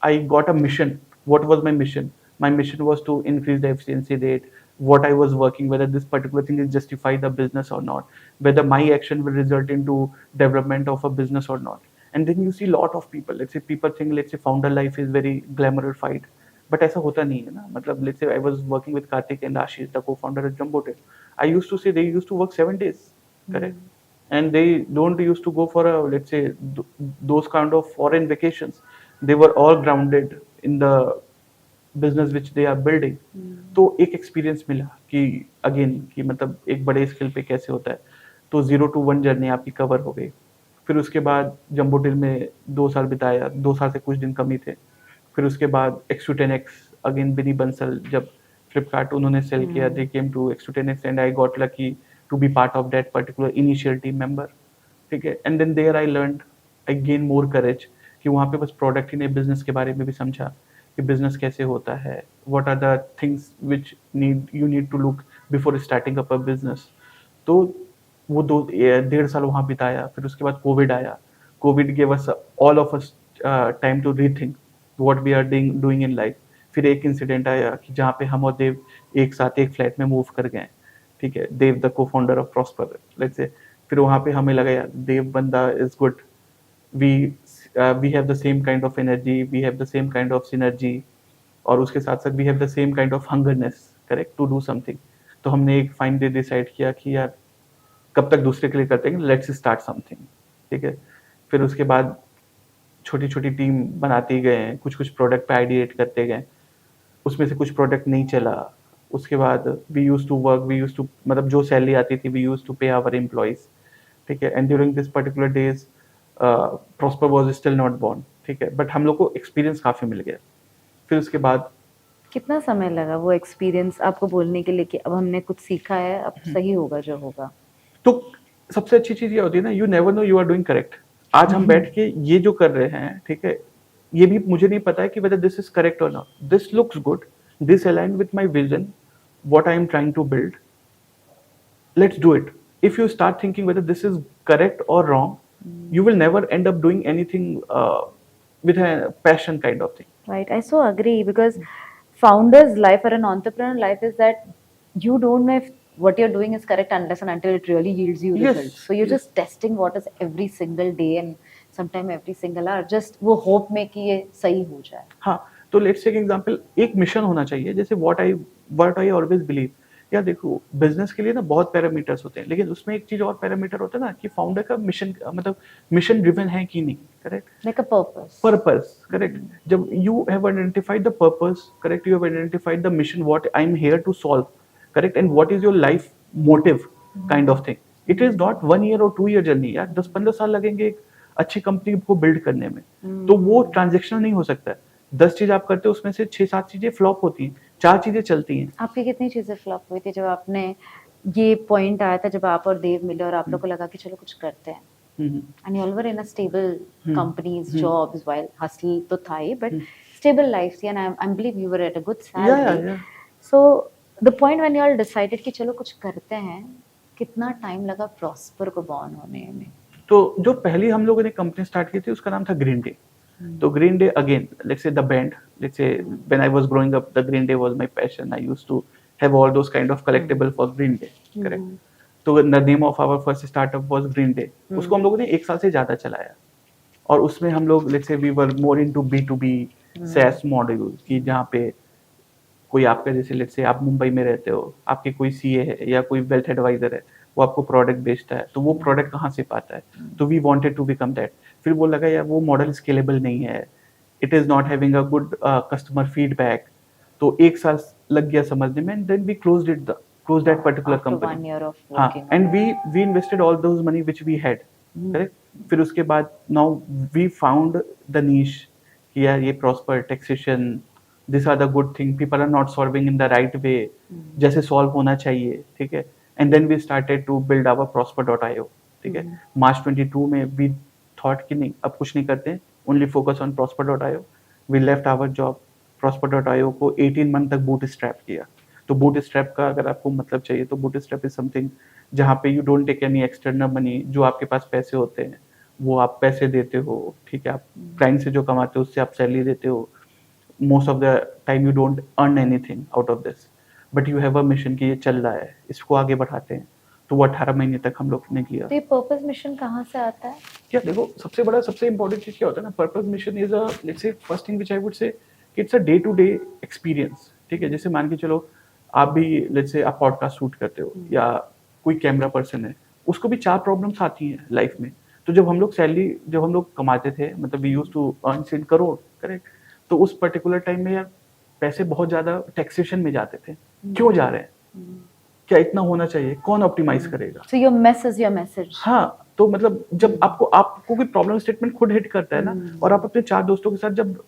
I got a mission. What was my mission? My mission was to increase the efficiency rate, what I was working, whether this particular thing is justify the business or not, whether my action will result into development of a business or not. And then you see lot of people, let's say people think, let's say founder life is very glamorified, but ऐसा होता नहीं है ना. मतलब let's say I was working with Karthik and Ashish, the co-founder at Jumbotail. I used to say they used to work 7 days, correct? And they don't used to go for a, let's say, those kind of foreign vacations. They were all grounded in the business which they are building. तो एक experience मिला कि again कि मतलब एक बड़े scale पे कैसे होता है. तो 0 to 1 जर्नी आपकी कवर हो गई. फिर उसके बाद जम्बोटिल में 2 साल बिताया, 2 साल से कुछ दिन कम ही थे. फिर उसके बाद X210X अगेन बिनी बंसल, जब फ्लिपकार्ट उन्होंने सेल किया, they came to X210X and I got lucky to be part of that particular initial team member. ठीक है. And then there I learned, I gain more courage कि वहाँ पे बस प्रोडक्ट ही नहीं, बिजनेस के बारे में भी समझा कि बिजनेस कैसे होता है, what are the things which you need to look before starting up a business. तो वो 1.5 साल वहाँ बिताया. फिर उसके बाद कोविड आया. Covid gave us all of us time to rethink what we are doing in life. फिर एक इंसिडेंट आया कि जहाँ पे हम और देव एक साथ एक फ्लैट में मूव कर गए. ठीक है. देव द को founder of prosper, let's say. फिर वहाँ पे हमें लगा यार देव बंदा is good, we have the same kind of energy, we have the same kind of synergy, और उसके साथ साथ we have the same kind of hungerness, correct, to do something. तो हमने एक फाइन डे डिसाइड किया कि यार कब तक दूसरे के लिए करते हैं, लेट्स स्टार्ट समथिंग. ठीक है. फिर उसके बाद छोटी छोटी टीम बनाते गए, कुछ कुछ प्रोडक्ट पे आइडिएट करते गए. उसमें से कुछ प्रोडक्ट नहीं चला. उसके बाद we use to work, we use to, मतलब जो सैलरी आती थी we use to pay our employees. ठीक है. And during this particular days Prosper was still not born. ठीक है. बट हम लोग को एक्सपीरियंस काफ़ी मिल गया. फिर उसके बाद कितना समय लगा वो एक्सपीरियंस आपको बोलने के लिए कि अब हमने कुछ सीखा है, अब सही होगा जो होगा? तो सबसे अच्छी चीज़ ये होती है ना, you never know you are doing correct. आज हम बैठ के ये जो कर रहे हैं, ठीक है, ये भी मुझे नहीं पता है कि whether this is correct or not. This looks good. This aligns with my vision, what I am trying to build. Let's do it. If you start thinking whether this is correct or wrong, you will never end up doing anything with a passion kind of thing. Right, I so agree, because founder's life or an entrepreneur life is that you don't know if what you're doing is correct unless and until it really yields you Yes, results. So you're yes. just testing what is every single day and sometime every single hour, just वो hope में कि ये सही हो जाए. हाँ. तो let's take example, एक मिशन होना चाहिए. जैसे व्हाट आई ऑलवेज बिलीव, यार देखो बिजनेस के लिए ना बहुत पैरामीटर्स होते हैं, लेकिन उसमें एक चीज और पैरामीटर होता है ना कि फाउंडर का मिशन, मतलब मिशन ड्रिवन है कि नहीं. Correct. Like a purpose. Purpose. Correct. जब you have identified the purpose, correct, you have identified the mission, what I am here to solve, correct, and what is your life motive kind of thing. It is not 1 year or 2 year journey. यार 10-15 साल लगेंगे एक अच्छी company को build करने में. तो वो ट्रांजेक्शनल नहीं हो सकता है. 10 चीज आप करते हो, उसमें से 6-7 चीजें फ्लॉप होती हैं, 4 चीजें चलती हैं. आपकी कितनी चीजें फ्लॉप हुई थी जब आपने ये पॉइंट आया था, जब आप और देव मिले और आप लोग को लगा कि चलो कुछ करते हैं? And you all were in a stable companies, jobs, while hustle तो था ही, but stable life थी, and I believe you were at a good salary. Yeah. So the point when you all decided कि चलो कुछ करते हैं, कितना time लगा प्रॉस्पर को बॉर्न होने में? तो जो पहली हम लोगों ने कंपनी स्टार्ट की थी उसका नाम था ग्रीन डे. तो Green Day again, let's say the band, let's say when I was growing up the Green Day was my passion. I used to have all those kind of collectible for Green Day. Correct. तो the name of our first startup was Green Day. उसको हम लोगों ने 1 साल से ज्यादा चलाया, और उसमें हम लोग let's say we were more into B2B SaaS module, कि जहाँ पे कोई आपका, जैसे लेट्स से आप मुंबई में रहते हो, आपके कोई सीए है या कोई वेल्थ एडवाइजर है, वो आपको प्रोडक्ट बेचता है, तो वो प्रोडक्ट कहाँ से पाता है. तो we wanted to become that. फिर वो लगा यार वो मॉडल स्केलेबल नहीं है, it is not having a good customer feedback. तो 1 साल लग गया समझने में, and then we closed that particular After 1 company. year of हाँ, working. And we invested all those money which we had. Correct. फिर उसके बाद now we found the niche कि यार ये Prosper taxation, this are the good thing, people are not solving in the right way, जैसे solve होना चाहिए. ठीक है. And then we started to build our prosper.io. ठीक है. मार्च 22 में वी थॉट कि नहीं अब कुछ नहीं करते हैं, only focus on prosper.io. We left our job. prosper.io को 18 मंथ तक बूटस्ट्रैप किया. तो बूटस्ट्रैप का अगर आपको मतलब चाहिए, तो बूटस्ट्रैप इज समथिंग जहाँ पे you don't take any external money. जो आपके पास पैसे होते हैं वो आप पैसे देते हो. ठीक है. आप क्लाइंट से जो कमाते हो उससे आप सैलरी देते हो. most of the time you don't earn anything out of this, but you have a mission कि ये चल रहा है, इसको आगे बढ़ाते हैं, तो वो 18 महीने तक हम लोग ने किया। तो ये पर्पस मिशन कहाँ से आता है? क्या देखो, सबसे इम्पोर्टेंट चीज क्या होता है ना, purpose mission is a, let's say first thing which I would say, it's a day to day experience. ठीक है, जैसे मान के चलो आप भी लेट्स से आप पॉडकास्ट शूट करते हो या कोई कैमरा पर्सन है, उसको भी 4 प्रॉब्लम्स आती हैं लाइफ में। तो जब हम लोग कमाते थे, मतलब we used to earn in crore, correct, तो उस पर्टिकुलर टाइम में यार पैसे बहुत ज्यादा टैक्सेशन में जाते थे। क्यों जा रहे हैं, क्या इतना होना चाहिए, कौन ऑप्टिमाइज करेगा? So your mess is your message. हाँ, तो मतलब जब आपको कोई प्रॉब्लम स्टेटमेंट खुद हिट करता है ना, और आप अपने 4 दोस्तों के साथ जब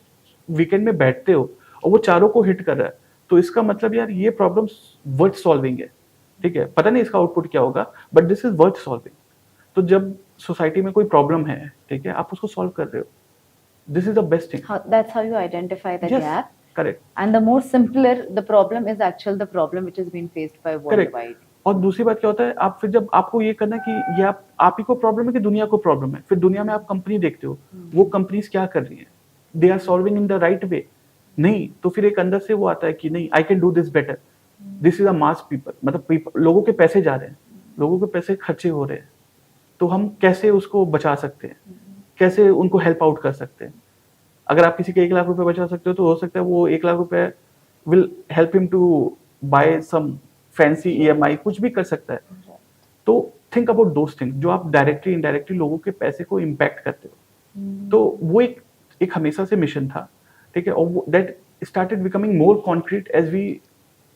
वीकेंड में बैठते हो और वो चारों को हिट कर रहा है, तो इसका मतलब यार ये प्रॉब्लम वर्थ सॉल्विंग है। ठीक है, पता नहीं इसका आउटपुट क्या होगा, but this is worth solving. तो जब सोसाइटी में कोई प्रॉब्लम है, ठीक है, आप उसको सॉल्व कर रहे हो, this is the best thing. That's how you identify the gap. Correct. And the more simpler the problem is, actual the problem which is being faced by worldwide. और दूसरी बात क्या होता है, आप फिर जब आपको ये करना कि ये आप ही को प्रॉब्लम है कि दुनिया को प्रॉब्लम है, फिर दुनिया में आप कंपनी देखते हो, वो कंपनीज क्या कर रही है, they are solving in the right way, नहीं तो फिर एक अंदर से वो आता है कि नहीं, I can do this better, this is a mass people, मतलब लोगों के पैसे जा रहे हैं, लोगों के पैसे खर्चे हो रहे हैं, तो हम कैसे उसको बचा सकते हैं, कैसे उनको हेल्प आउट कर सकते हैं। अगर आप किसी के 1 लाख रुपए बचा सकते हो, तो हो सकता है वो 1 लाख रुपए will help him to buy some fancy EMI, कुछ भी कर सकता है। तो थिंक अबाउट दोस थिंग्स जो आप डायरेक्टली इनडायरेक्टली लोगों के पैसे को इम्पैक्ट करते हो। तो वो एक हमेशा से मिशन था, ठीक है, और that started becoming more concrete as we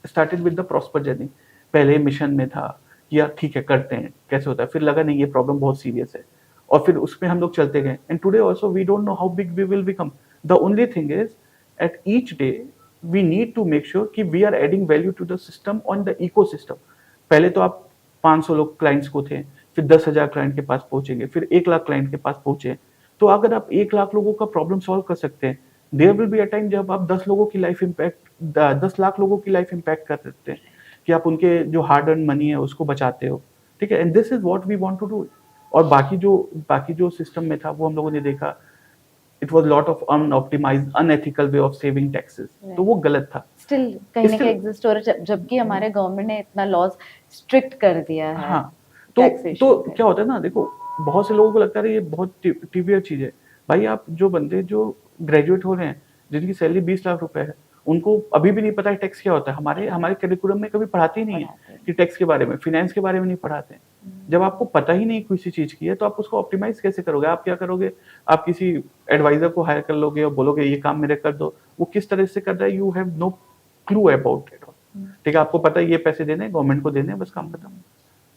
started with the Prosper journey. पहले मिशन में था कि यार ठीक है करते हैं, कैसे होता है, फिर लगा नहीं ये प्रॉब्लम बहुत सीरियस है, और फिर उसमें हम लोग चलते गए। And today also we don't know how big we will become. The only thing is at each day we need to make sure कि we are adding value to the system on the ecosystem. पहले तो आप 500 लोग clients को थे, फिर 10,000 client के पास पहुंचेंगे, फिर 1 लाख क्लाइंट के पास पहुंचे। तो अगर आप 1 लाख लोगों का प्रॉब्लम सॉल्व कर सकते हैं, there will be a time जब आप 10 लोगों की लाइफ इम्पैक्ट 10 लाख लोगों की लाइफ इम्पैक्ट कर सकते हैं, कि आप उनके जो हार्ड अर्न मनी है उसको बचाते हो। ठीक है, and this is what we want to do. और बाकी जो सिस्टम में था वो हम लोगों ने देखा, it was lot of unoptimized unethical way of saving taxes, तो वो गलत था। स्टिल कहीं ना कहीं एग्जिस्ट हो रहा है, जबकि हमारे गवर्नमेंट ने इतना लॉज स्ट्रिक्ट कर दिया है। हाँ, तो क्या होता है ना, देखो बहुत से लोगों को लगता है ये बहुत ट्रिवियल चीज है। भाई आप जो बंदे जो ग्रेजुएट हो रहे हैं, जिनकी सैलरी 20 लाख रुपए है, उनको अभी भी नहीं पता है टैक्स क्या होता है। हमारे करिकुलम में कभी पढ़ाते ही नहीं है कि टैक्स के बारे में, फाइनेंस के बारे में नहीं पढ़ाते हैं। जब आपको पता ही नहीं किसी चीज की है, तो आप उसको ऑप्टिमाइज कैसे करोगे? आप क्या करोगे, आप किसी एडवाइजर को हायर कर लोगे और बोलोगे ये काम मेरे कर दो, वो किस तरह से कर रहा है, you have no clue about it. ठीक है, आपको पता है ये पैसे देने गवर्नमेंट को देने, बस काम खत्म।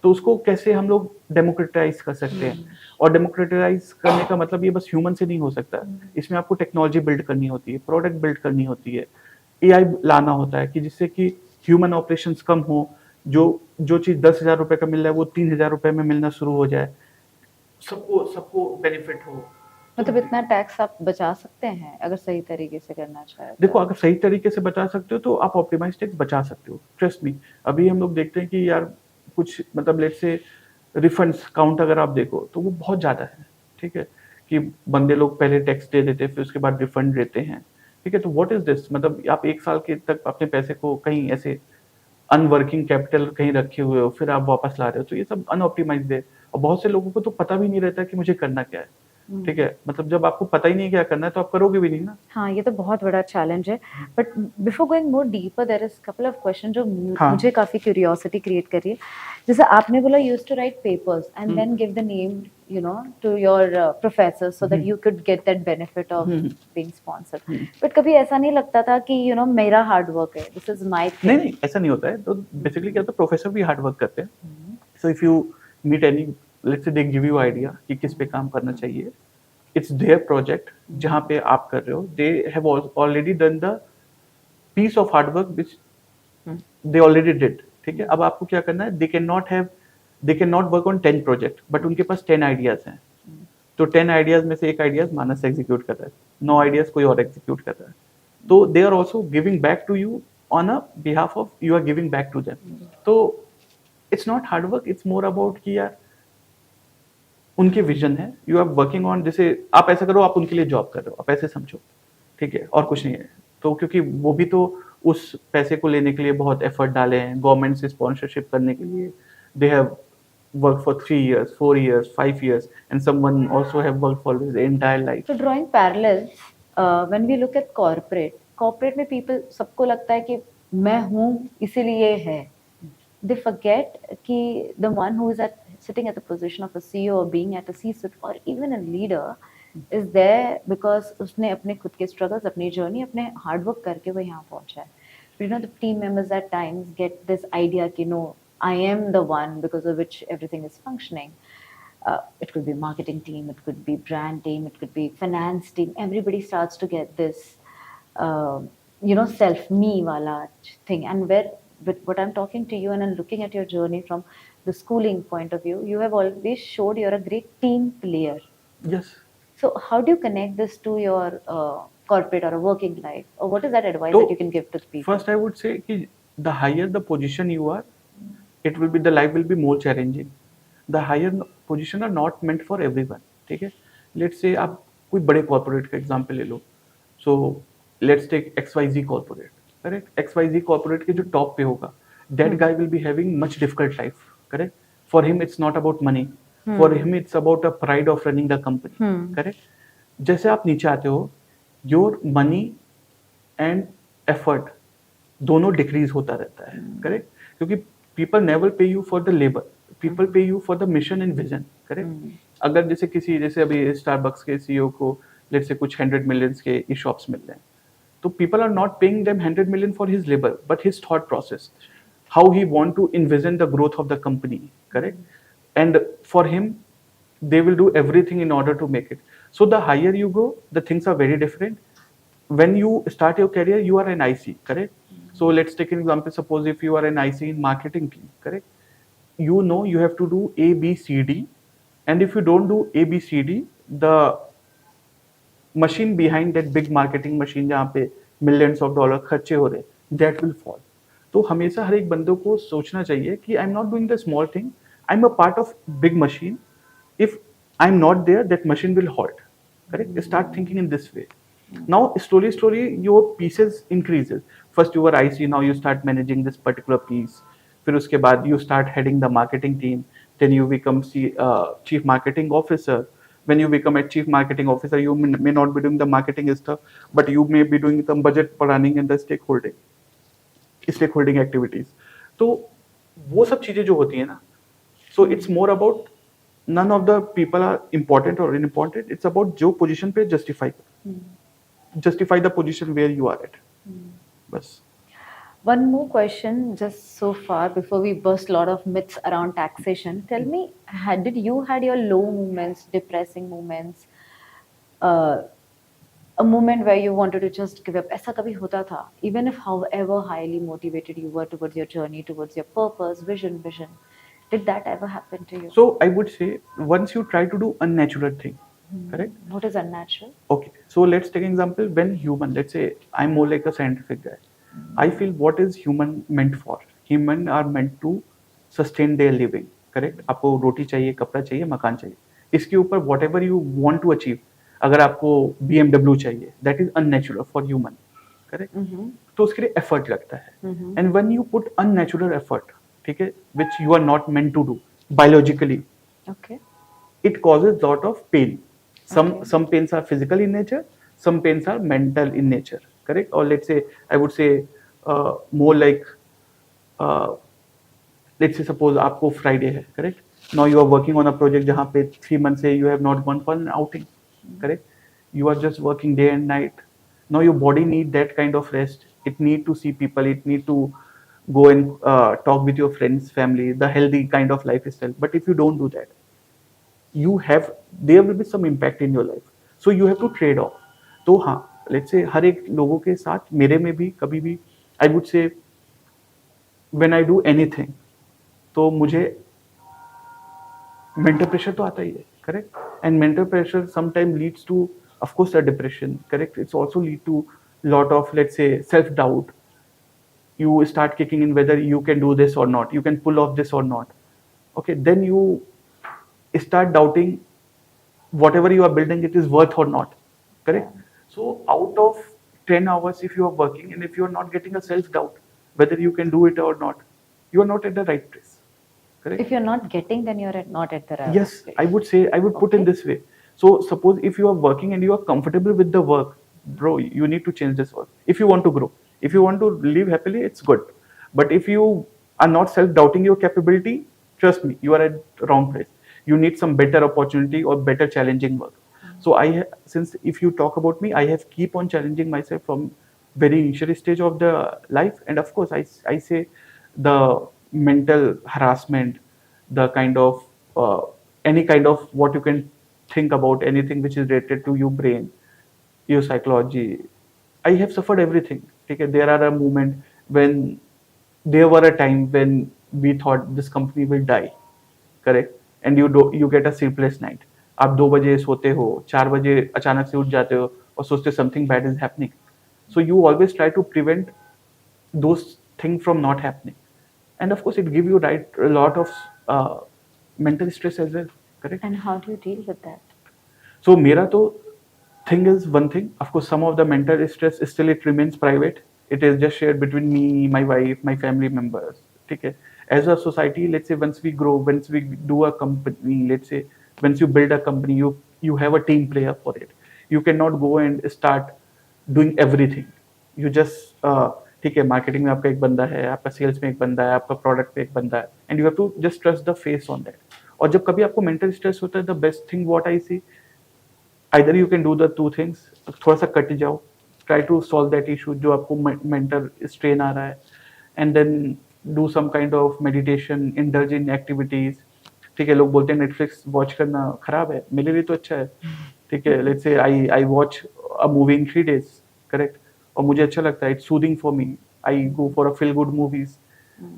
तो उसको कैसे हम लोग डेमोक्रेटाइज कर सकते हैं? और डेमोक्रेटाइज करने का मतलब ये बस ह्यूमन से नहीं हो सकता, इसमें आपको टेक्नोलॉजी बिल्ड करनी होती है, प्रोडक्ट बिल्ड करनी होती है, AI लाना होता है कि जिससे कि ह्यूमन ऑपरेशंस कम हो, जो चीज 10,000 रुपए का मिल रहा है वो 3,000 रुपए में मिलना शुरू हो जाए, सबको बेनिफिट हो। मतलब इतना टैक्स आप बचा सकते हैं अगर सही तरीके से करना चाहे तो। देखो, अगर सही तरीके से बचा सकते हो तो आप ऑप्टिमाइज टैक्स बचा सकते हो, ट्रस्ट मी। अभी हम लोग देखते हैं कि यार कुछ मतलब लेट्स से रिफंड्स काउंट अगर आप देखो तो वो बहुत ज्यादा है। ठीक है, कि बंदे लोग पहले टैक्स दे देते फिर उसके बाद रिफंड देते हैं। ठीक है, तो व्हाट इज दिस? मतलब आप 1 साल के तक अपने पैसे को कहीं ऐसे अनवर्किंग कैपिटल कहीं रखे हुए हो, फिर आप वापस ला रहे हो, तो ये सब अनऑप्टिमाइज्ड है। और बहुत से लोगों को तो पता भी नहीं रहता कि मुझे करना क्या है। ठीक है, मतलब जब आपको पता ही नहीं क्या करना है तो आप करोगे भी नहीं ना। हाँ, ये तो बहुत बड़ा चैलेंज है। But before going more deeper, there is couple of question जो मुझे काफी क्यूरियोसिटी क्रिएट कर रही है। जैसे आपने बोला used to write papers and then give the name to your professor so that you could get that benefit of being sponsored. But कभी ऐसा नहीं लगता था कि मेरा हार्ड वर्क है, दिस इज माय थिंग? नहीं, ऐसा नहीं होता है। तो बेसिकली क्या होता है, प्रोफेसर भी हार्ड वर्क करते हैं। So if you meet any, let's say they give you idea कि किस पे काम करना चाहिए, इट्स देयर प्रोजेक्ट जहां पे आप कर रहे हो, they have already done the piece of hard work which they already did. ठीक है, अब आपको क्या करना है, they can not work on 10 project, but उनके पास 10 आइडियाज हैं। तो 10 आइडियाज में से एक आइडियाज मानस एग्जीक्यूट कर रहा है, 9 आइडियाज कोई और एग्जीक्यूट कर रहा है। तो they are also giving back to you on a behalf of you are giving back to them. तो it's not hard work, it's more about कि यार उनके विजन है, यू आर वर्किंग ऑन। जैसे आप ऐसा करो, आप उनके लिए जॉब कर रहे हो, आप ऐसे समझो। ठीक है, और कुछ नहीं है। तो क्योंकि वो भी तो उस पैसे को लेने के लिए बहुत एफर्ट डाले हैं, गवर्नमेंट से स्पॉन्सरशिप करने के लिए they have work for 3 years, 4 years, 5 years, and someone also have worked for his entire life. So drawing parallels, when we look at corporate में people सबको लगता है कि मैं हूँ इसीलिए है. They forget कि the one who is sitting at the position of a CEO or being at a C-suite or even a leader is there because उसने अपने खुद के struggles, अपनी journey, अपने hard work करके वो यहाँ पहुँचा है. But the team members at times get this idea कि no, I am the one because of which everything is functioning. It could be marketing team, it could be brand team, it could be finance team. Everybody starts to get this, self me wala thing. And with what I'm talking to you and I'm looking at your journey from the schooling point of view, you have always showed you're a great team player. Yes. So how do you connect this to your corporate or a working life? Or what is that advice So, that you can give to the people? First, I would say कि the higher the position you are, the life will be more challenging. The higher position are not meant for everyone. ठीक है? Let's say आप कोई बड़े corporate का example ले लो. So let's take XYZ corporate. Correct? XYZ corporate के जो top पे होगा, that guy will be having much difficult life. Correct? For him, it's not about money. For him, it's about a pride of running the company. Correct? जैसे आप नीचे आते हो, your money and effort दोनों decrease होता रहता है. Correct? क्योंकि people never pay you for the labour, people pay you for the mission and vision. Correct? अगर जैसे अभी स्टारबक्स के सीईओ को लेट्स से कुछ 100 मिलियंस के ई शॉप्स मिल रहे हैं, तो people are not paying them 100 million for his labour but his thought process, how he want to envision the growth of the company. Correct? And for him, they will do everything in order to make it. So the higher you go, the things are very different. When you start your career, you are an IC. Correct? So let's take an example. Suppose if you are an IC in marketing team, correct? You know you have to do A, B, C, D, and if you don't do A, B, C, D, the machine behind that big marketing machine जहाँ पे millions of dollars खर्चे हो रहे, that will fall. तो हमेशा हर एक बंदों को सोचना चाहिए कि I'm not doing the small thing, I'm a part of big machine. If I'm not there, that machine will halt. Correct? Start thinking in this way. Now slowly your pieces increases. First you were IC, now you start managing this particular piece. फिर उसके बाद you start heading the marketing team. Then you become chief marketing officer. When you become a chief marketing officer, you may not be doing the marketing stuff, but you may be doing the budget planning and the stakeholding activities. तो वो सब चीजें जो होती है ना, so it's more about none of the people are important or unimportant. It's about जो position पे justify the position where you are at. बस. One more question, just so far before we burst a lot of myths around taxation. Tell me, did you had your low moments, depressing moments, a moment where you wanted to just give up? ऐसा कभी होता था? Even if however highly motivated you were towards your journey, towards your purpose, vision. Did that ever happen to you? So I would say once you try to do unnatural thing, correct? What is unnatural? Okay. So let's take an example. When human, let's say I'm more like a scientific guy. I feel what is human meant for? Human are meant to sustain their living. Correct? आपको रोटी चाहिए, कपड़ा चाहिए, मकान चाहिए. इसके ऊपर whatever you want to achieve, अगर आपको BMW चाहिए, that is unnatural for human. Correct? तो उसके लिए effort लगता है. And when you put unnatural effort, ठीक है, which you are not meant to do biologically, okay, it causes lot of pain. Some pains are physical in nature, some pains are mental in nature. Correct? Or let's say I would say more like let's say suppose आपको Friday है, correct? Now you are working on a project जहाँ पे 3 months से you have not gone for an outing, correct? You are just working day and night. Now your body need that kind of rest. It need to see people. It need to go and talk with your friends, family, the healthy kind of lifestyle. But if you don't do that, there will be some impact in your life. So you have to trade off. तो हाँ, let's say हर एक लोगों के साथ मेरे में भी कभी भी I would say when I do anything, तो मुझे mental pressure तो आता ही है, correct? And mental pressure sometimes leads to, of course, a depression, correct? It's also lead to lot of, let's say, self-doubt. You start kicking in whether you can do this or not, you can pull off this or not. Okay, then you start doubting whatever you are building, it is worth or not, correct? So out of 10 hours if you are working, and if you are not getting a self doubt whether you can do it or not, you are not at the right place. Correct? If you're not getting, then you're not at the right Yes, place. I would say, I would put in Okay. this way. So suppose if you are working and you are comfortable with the work, bro, you need to change this work. If you want to grow, if you want to live happily, it's good. But if you are not self-doubting your capability, trust me, you are at the wrong place. You need some better opportunity or better challenging work. So since if you talk about me, I have keep on challenging myself from very initial stage of the life, and of course I say the mental harassment, the kind of uh, any kind of what you can think about anything which is related to your brain, your psychology. I have suffered everything. Okay, there are a moment when there were a time when we thought this company will die, correct, and you get a sleepless night. आप 2 बजे सोते हो, 4 बजे अचानक से उठ जाते हो और सोचते something bad is happening. So you always try to prevent those things from not happening, and of course it give you right a lot of mental stress as well. Correct. And how do you deal with that? So mera to thing is one thing. Of course, some of the mental stress still it remains private. It is just shared between me, my wife, my family members. Okay. As a society, let's say once we grow, once we do a company, let's say once you build a company, you have a team player for it. You cannot go and start doing everything. You just ठीक है, marketing में आपका एक बंदा है, आपका sales में एक बंदा है, आपका प्रोडक्ट पे एक बंदा है, and you have to just trust the face on that. और जब कभी आपको मेंटल स्ट्रेस होता है, the best thing what I see, either you can do the two things, थोड़ा सा कट जाओ, try to solve that issue जो आपको मेंटल स्ट्रेन आ रहा है, and then do some kind of meditation, indulge in activities. ठीक है, लोग बोलते हैं नेटफ्लिक्स वॉच करना खराब है, मेरे लिए तो अच्छा है. ठीक है, let's say I watch a movie in 3 days. Correct. और मुझे अच्छा लगता है, it's soothing for me. I go for a feel good movies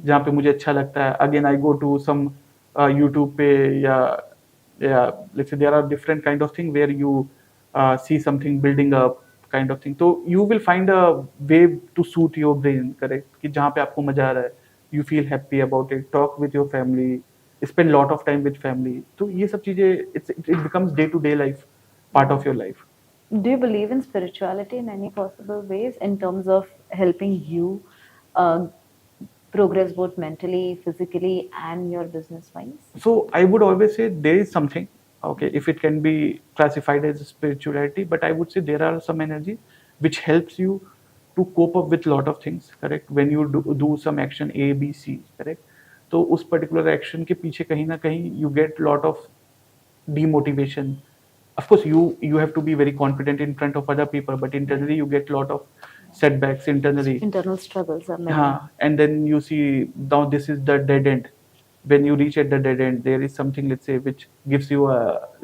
जहाँ पे मुझे अच्छा लगता है. Again I go to some YouTube पे, या let's say there are different kind of thing where you see something building up kind of thing. So you will find a way to suit your brain. Correct. कि जहाँ पे आपको मजा आ रहा है, you feel happy about it, talk with your family, spend lot of time with family. तो ये सब चीजें it becomes day to day life, part of your life. Do you believe in spirituality in any possible ways in terms of helping you progress both mentally, physically, and your business wise? So I would always say there is something, okay, if it can be classified as spirituality, but I would say there are some energy which helps you to cope up with lot of things. Correct. When you do some action A, B, C. Correct. तो उस particular action के पीछे कहीं ना कहीं you get lot of demotivation. Of course, you have to be very confident in front of other people, but internally you get lot of setbacks internally. Internal struggles are many. And then you see now this is the dead end. When you reach at the dead end, there is something, let's say, which gives you a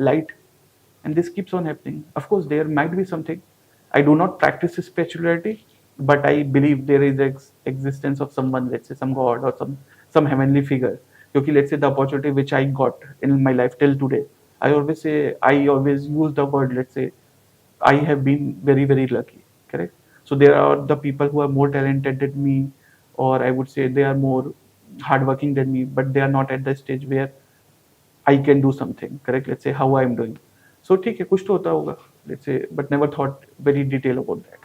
light, and this keeps on happening. Of course, there might be something. I do not practice spirituality, but I believe there is existence of someone, let's say some god or some heavenly figure. Because let's say the opportunity which I got in my life till today, I always use the word, let's say, I have been very, very lucky. Correct. So there are the people who are more talented than me, or I would say they are more hardworking than me, but they are not at the stage where I can do something. Correct. Let's say how I am doing. So ठीक है, कुछ तो होता होगा, let's say, but never thought very detail about that.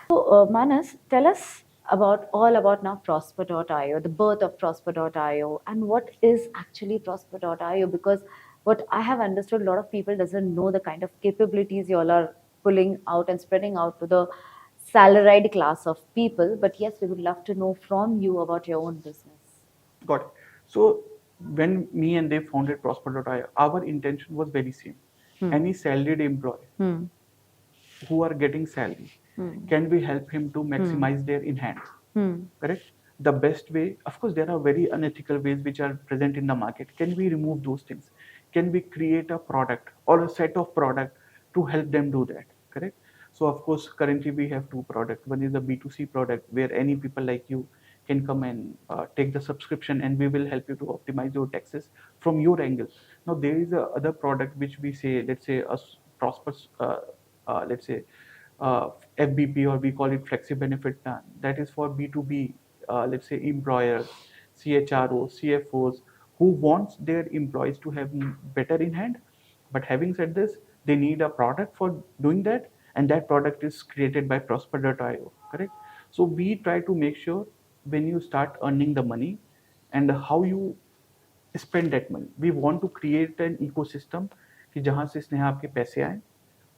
So, Manas, tell us all about now Prosper.io, the birth of Prosper.io, and what is actually Prosper.io. Because what I have understood, a lot of people doesn't know the kind of capabilities you all are pulling out and spreading out to the salaried class of people. But yes, we would love to know from you about your own business. Got it. So when me and they founded Prosper.io, our intention was very same. Any salaried employee who are getting salary, can we help him to maximize their in hand? Correct. The best way, of course, there are very unethical ways which are present in the market. Can we remove those things? Can we create a product or a set of product to help them do that? Correct. So of course, currently we have two products. One is the B2C product where any people like you can come and take the subscription, and we will help you to optimize your taxes from your angle. Now there is a other product which we say, let's say, a prosper, let's say, FBP, or we call it flexi benefit plan. That is for B2B, let's say, employers, CHROs, CFOs who wants their employees to have better in hand. But having said this, they need a product for doing that, and that product is created by Prosper.io, correct? So we try to make sure when you start earning the money and how you spend that money. We want to create an ecosystem कि जहाँ से स्नेहा आपके पैसे आए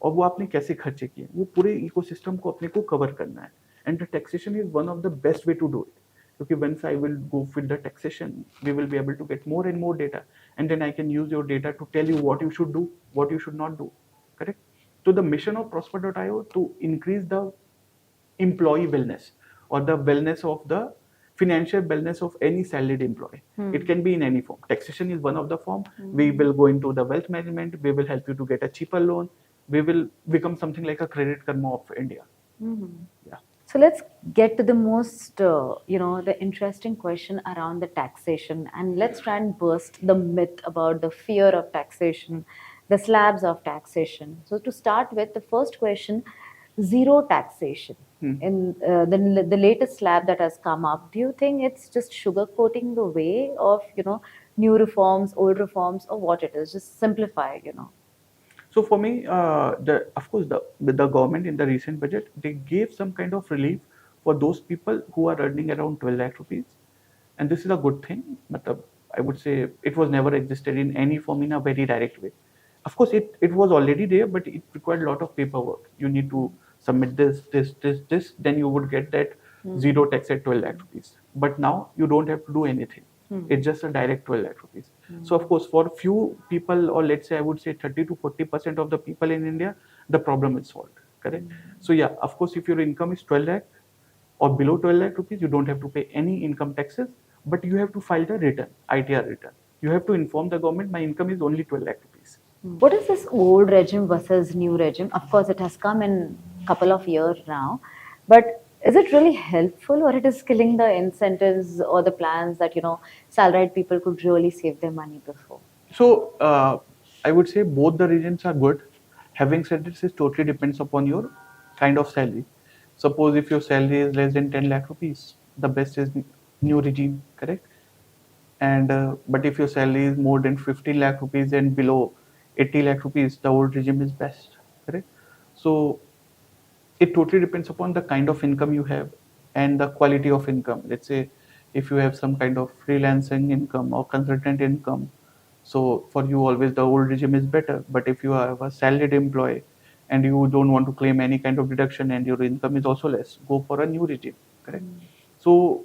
और वो आपने कैसे खर्चे किए, वो पूरे इकोसिस्टम को अपने को कवर करना है. And the taxation is one of the best way to do it, क्योंकि once I will go with the taxation we will be able to get more and more data, and then I can use your data to tell you what you should do, what you should not do, correct? So the mission of Prosper.io to increase the employee wellness or the wellness of the financial wellness of any salaried employee. It can be in any form. Taxation is one of the form. We will go into the wealth management. We will help you to get a cheaper loan. We will become something like a Credit Karma of India. Yeah. So let's get to the most, the interesting question around the taxation, and let's try and burst the myth about the fear of taxation, the slabs of taxation. So to start with, the first question, zero taxation. In the latest slab that has come up, do you think it's just sugarcoating the way of, new reforms, old reforms, or what it is? Just simplify. So for me, of course, the government in the recent budget, they gave some kind of relief for those people who are earning around 12 lakh rupees, and this is a good thing. Matlab, I would say it was never existed in any form in a very direct way. Of course, it was already there, but it required a lot of paperwork. You need to submit this, then you would get that zero tax at 12 lakh rupees. But now you don't have to do anything. It's just a direct 12 lakh rupees. So of course, for few people, or let's say I would say 30 to 40% of the people in India, the problem is solved. Correct? So yeah, of course, if your income is 12 lakh or below 12 lakh rupees, you don't have to pay any income taxes, but you have to file the return, ITR return. You have to inform the government, my income is only 12 lakh rupees. What is this old regime versus new regime? Of course, it has come in a couple of years now, but is it really helpful, or it is killing the incentives or the plans that, salaried people could really save their money before? So I would say both the regimes are good. Having said this, it totally depends upon your kind of salary. Suppose if your salary is less than 10 lakh rupees, the best is new regime, correct? And but if your salary is more than 15 lakh rupees and below 80 lakh rupees, the old regime is best, correct? So it totally depends upon the kind of income you have and the quality of income. Let's say if you have some kind of freelancing income or consultant income, so for you always the old regime is better. But if you are a salaried employee and you don't want to claim any kind of deduction and your income is also less, go for a new regime, correct? So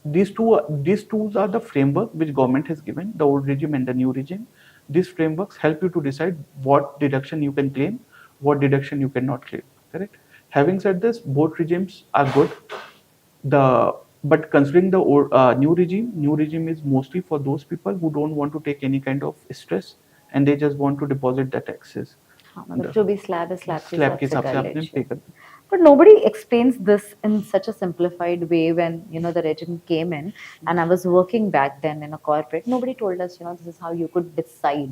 these tools are the framework which government has given, the old regime and the new regime. These frameworks help you to decide what deduction you can claim, what deduction you cannot claim, correct? Having said this, both regimes are good. But considering the old, new regime is mostly for those people who don't want to take any kind of stress and they just want to deposit the taxes. जो भी slab है slab के हिसाब से आपने pay कर दिया. But nobody explains this in such a simplified way. When the regime came in, and I was working back then in a corporate, nobody told us this is how you could decide.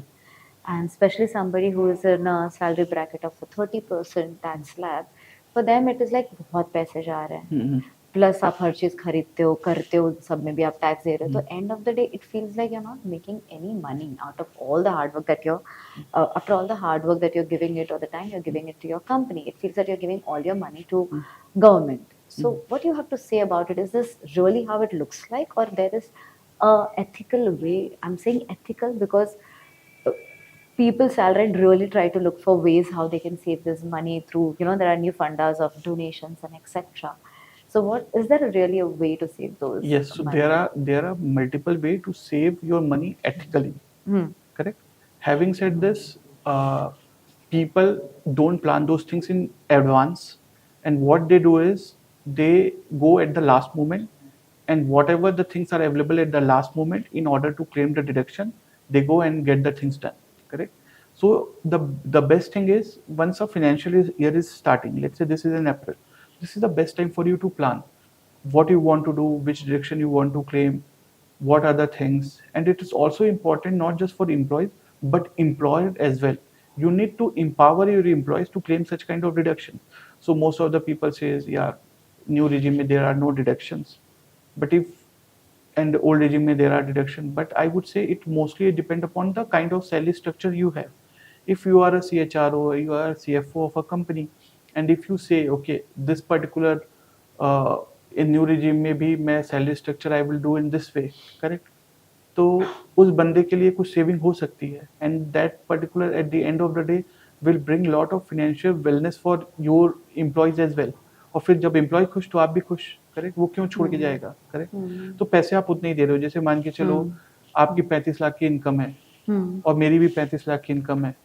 And especially somebody who is in a salary bracket of a 30% tax slab, for them it is like बहुत पैसे जा रहे हैं. Plus आप हर चीज खरीदते हो, करते हो, सब में भी आप टैक्स दे रहे हो. तो end of the day, it feels like you're not making any money out of all the hard work that after all the hard work that you're giving it, or the time you're giving it to your company. It feels that you're giving all your money to government. So what do you have to say about it? Is this really how it looks like, or there is a ethical way? I'm saying ethical because people salaried really try to look for ways how they can save this money through, there are new fundas of donations and etc. So what is there really a way to save those? Yes, so money? there are multiple ways to save your money ethically. Correct? Having said this, people don't plan those things in advance, and what they do is they go at the last moment, and whatever the things are available at the last moment in order to claim the deduction, they go and get the things done. Correct? So the best thing is, once a financial year is starting, let's say this is in April, this is the best time for you to plan what you want to do, which direction you want to claim, what are the things. And it is also important not just for employees but employers as well. You need to empower your employees to claim such kind of deduction. So most of the people says, yeah, new regime there are no deductions, but and old regime there are deductions. But I would say it mostly depend upon the kind of salary structure you have. If you are a CHRO, you are a CFO of a company, and if you say okay, this particular in new regime में भी मैं salary structure I will do in this way, correct? तो उस बंदे के लिए कुछ saving हो सकती है, and that particular at the end of the day will bring lot of financial wellness for your employees as well. और फिर जब एम्प्लॉय खुश तो आप भी खुश, करेक्ट? वो क्यों छोड़ के जाएगा, करेक्ट? तो पैसे आप उतने ही दे रहे हो. जैसे मान के चलो आपकी 35 लाख की इनकम है और मेरी भी 35 लाख की इनकम है.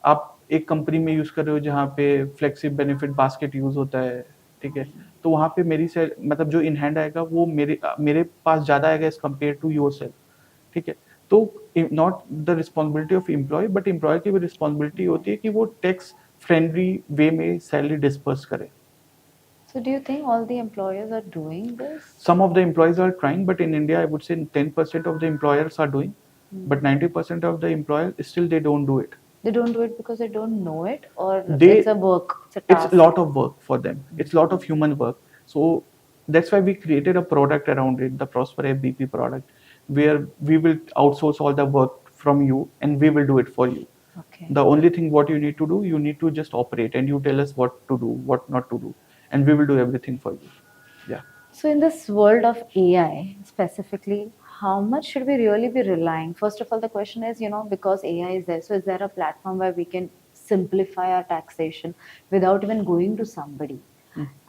आप एक कंपनी में यूज कर रहे हो जहाँ पे फ्लेक्सिबल बेनिफिट बास्केट यूज होता है, ठीक है? तो वहाँ पे मेरी से मतलब जो इन हैंड आएगा वो मेरे पास ज्यादा आएगा as compare to yourself, ठीक है? तो not the responsibility of employee, but employee की भी रिस्पॉन्सिबिलिटी होती है कि वो टैक्स फ्रेंडली वे में सैलरी डिस्पर्स करे. So do you think all the employers are doing this? Some of the employees are trying, but in India, I would say 10% of the employers are doing, but 90% of the employers still they don't do it. They don't do it because they don't know it, or They- it's a work, it's a It's task. a lot of work for them. It's a lot of human work. So that's why we created a product around it, the Prosper FBP product, where we will outsource all the work from you and we will do it for you. Okay. The only thing what you need to do, you need to just operate and you tell us what to do, what not to do, and we will do everything for you. Yeah. So in this world of AI specifically, how much should we really be relying? First of all, the question is, because AI is there, so is there a platform where we can simplify our taxation without even going to somebody?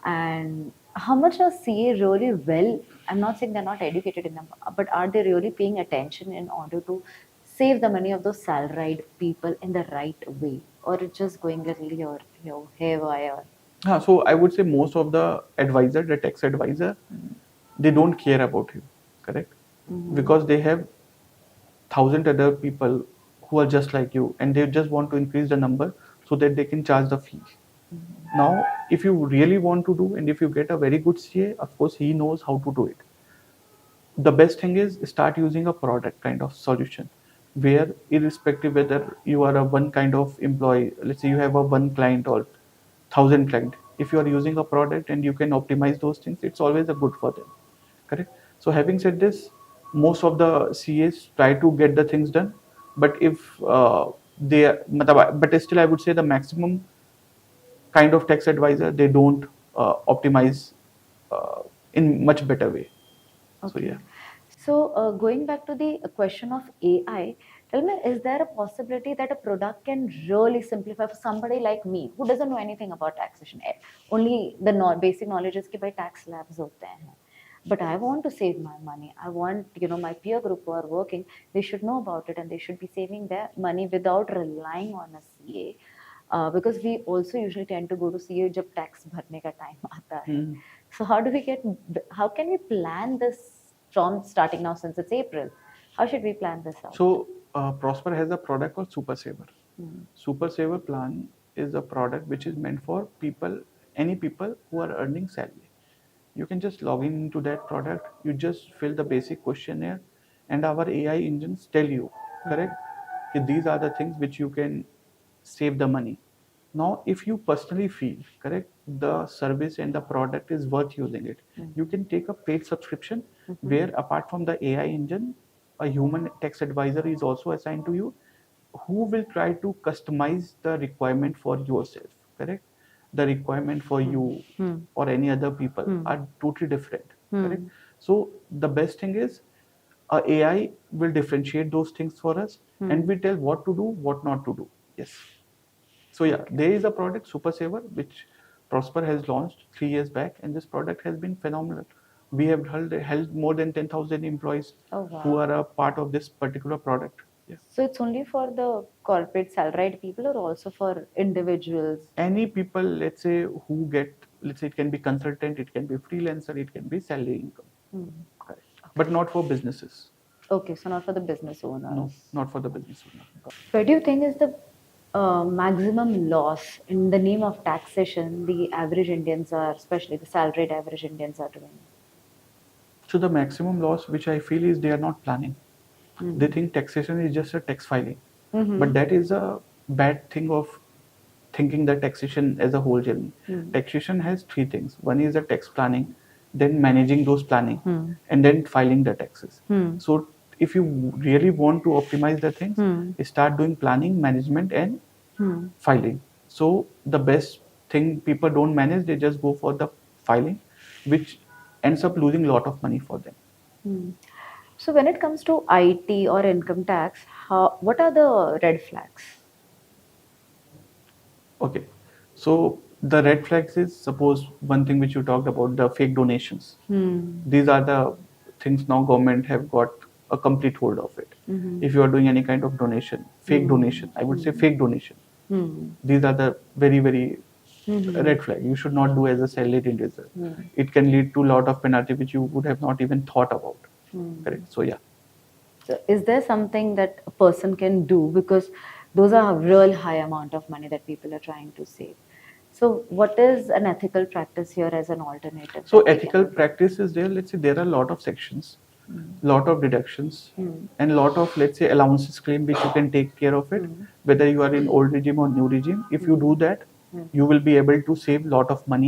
And how much are CA really well? I'm not saying they're not educated enough, but are they really paying attention in order to save the money of those salaried people in the right way, or it's just going a little haywire? So I would say most of the advisor, the tax advisor, they don't care about you, correct? Because they have 1,000 other people who are just like you, and they just want to increase the number so that they can charge the fee. Now, if you really want to do, and if you get a very good CA, of course he knows how to do it. The best thing is start using a product kind of solution, where irrespective whether you are a one kind of employee, let's say you have a one client or 1,000 client, if you are using a product and you can optimize those things, it's always a good for them, correct? So having said this, most of the CAs try to get the things done, but if but still I would say the maximum kind of tax advisor, they don't optimize in much better way. So Okay. yeah. So going back to the question of AI, tell me, is there a possibility that a product can really simplify for somebody like me who doesn't know anything about taxation? Only the basic knowledge is कि भाई tax labs होते हैं. But I want to save my money. I want, my peer group who are working, they should know about it and they should be saving their money without relying on a CA. Because we also usually tend to go to CA जब tax भरने का time आता है. So how can we plan this from starting now, since it's April? How should we plan this out? So Prosper has a product called Super Saver. Super Saver plan is a product which is meant for people, any people who are earning salary. You can just log in into that product. You just fill the basic questionnaire, and our AI engines tell you, correct, that these are the things which you can save the money. Now, if you personally feel, correct, the service and the product is worth using it, you can take a paid subscription where apart from the AI engine, a human tax advisor is also assigned to you who will try to customize the requirement for yourself, correct? The requirement for you or any other people are totally different, correct? So the best thing is AI will differentiate those things for us and we tell what to do, what not to do. Yes. So yeah, there is a product Super Saver which Prosper has launched 3 years back, and this product has been phenomenal. We have held more than 10,000 employees who are a part of this particular product. Yeah. So it's only for the corporate salaried people or also for individuals? Any people, let's say, who get, let's say it can be consultant, it can be freelancer, it can be salary income. Correct. But not for businesses. Okay, so not for the business owners. No, not for the business owner. Where do you think is the maximum loss in the name of taxation the average Indians are, especially the salaried average Indians, are doing? So the maximum loss which I feel is they are not planning. They think taxation is just a tax filing. But that is a bad thing of thinking that taxation as a whole journey. Taxation has 3 things. One is the tax planning, then managing those planning, and then filing the taxes. So if you really want to optimize the things, start doing planning, management, and filing. So the best thing people don't manage. They just go for the filing, which ends up losing a lot of money for them. Hmm. So when it comes to IT or income tax, what are the red flags? Okay, so the red flags is, suppose one thing which you talked about, the fake donations. Hmm. These are the things now government have got a complete hold of it. Mm-hmm. If you are doing any kind of donation, fake donation, I would say fake donation. Hmm. These are the very Mm-hmm. red flag. You should not do as a salaried individual. Hmm. It can lead to a lot of penalty which you would have not even thought about. Hmm. Correct. So yeah. So is there something that a person can do, because those are a real high amount of money that people are trying to save? So what is an ethical practice here as an alternative So that they ethical can do? practice is there. Let's say there are a lot of sections, Hmm. lot of deductions, Hmm. and lot of, let's say, allowances claim which you can take care of it. Hmm. Whether you are in old regime or new regime, if you do that, Hmm. you will be able to save lot of money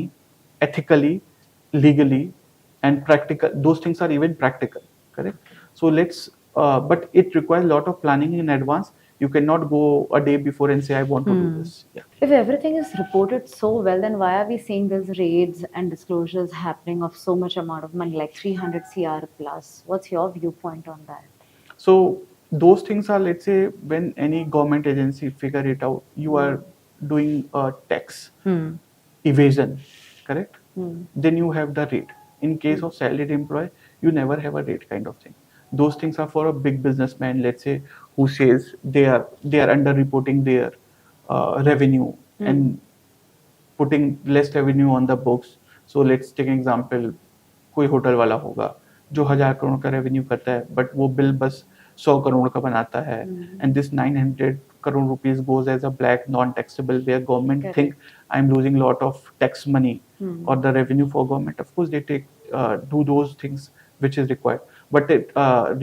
ethically, legally, and practical. Those things are even practical. Correct. So but it requires a lot of planning in advance. You cannot go a day before and say I want to do Hmm. this. Yeah. If everything is reported so well, then why are we seeing these raids and disclosures happening of so much amount of money, like 300 CR plus? What's your viewpoint on that? So those things are, let's say, when any government agency figure it out, you are doing a tax Hmm. evasion, correct? Hmm. Then you have the rate. In case of salaried employee, you never have a rate kind of thing. Those things are for a big businessman, let's say, who says they are under reporting their revenue and putting less revenue on the books. So let's take an example, कोई hotel वाला होगा जो 1,000 करोड़ का revenue करता है but वो bill बस 100 करोड़ का बनाता है and this 900 crore rupees goes as a black non-taxable where government Correct. think I'm losing lot of tax money or the revenue for government. Of course they do those things which is required, but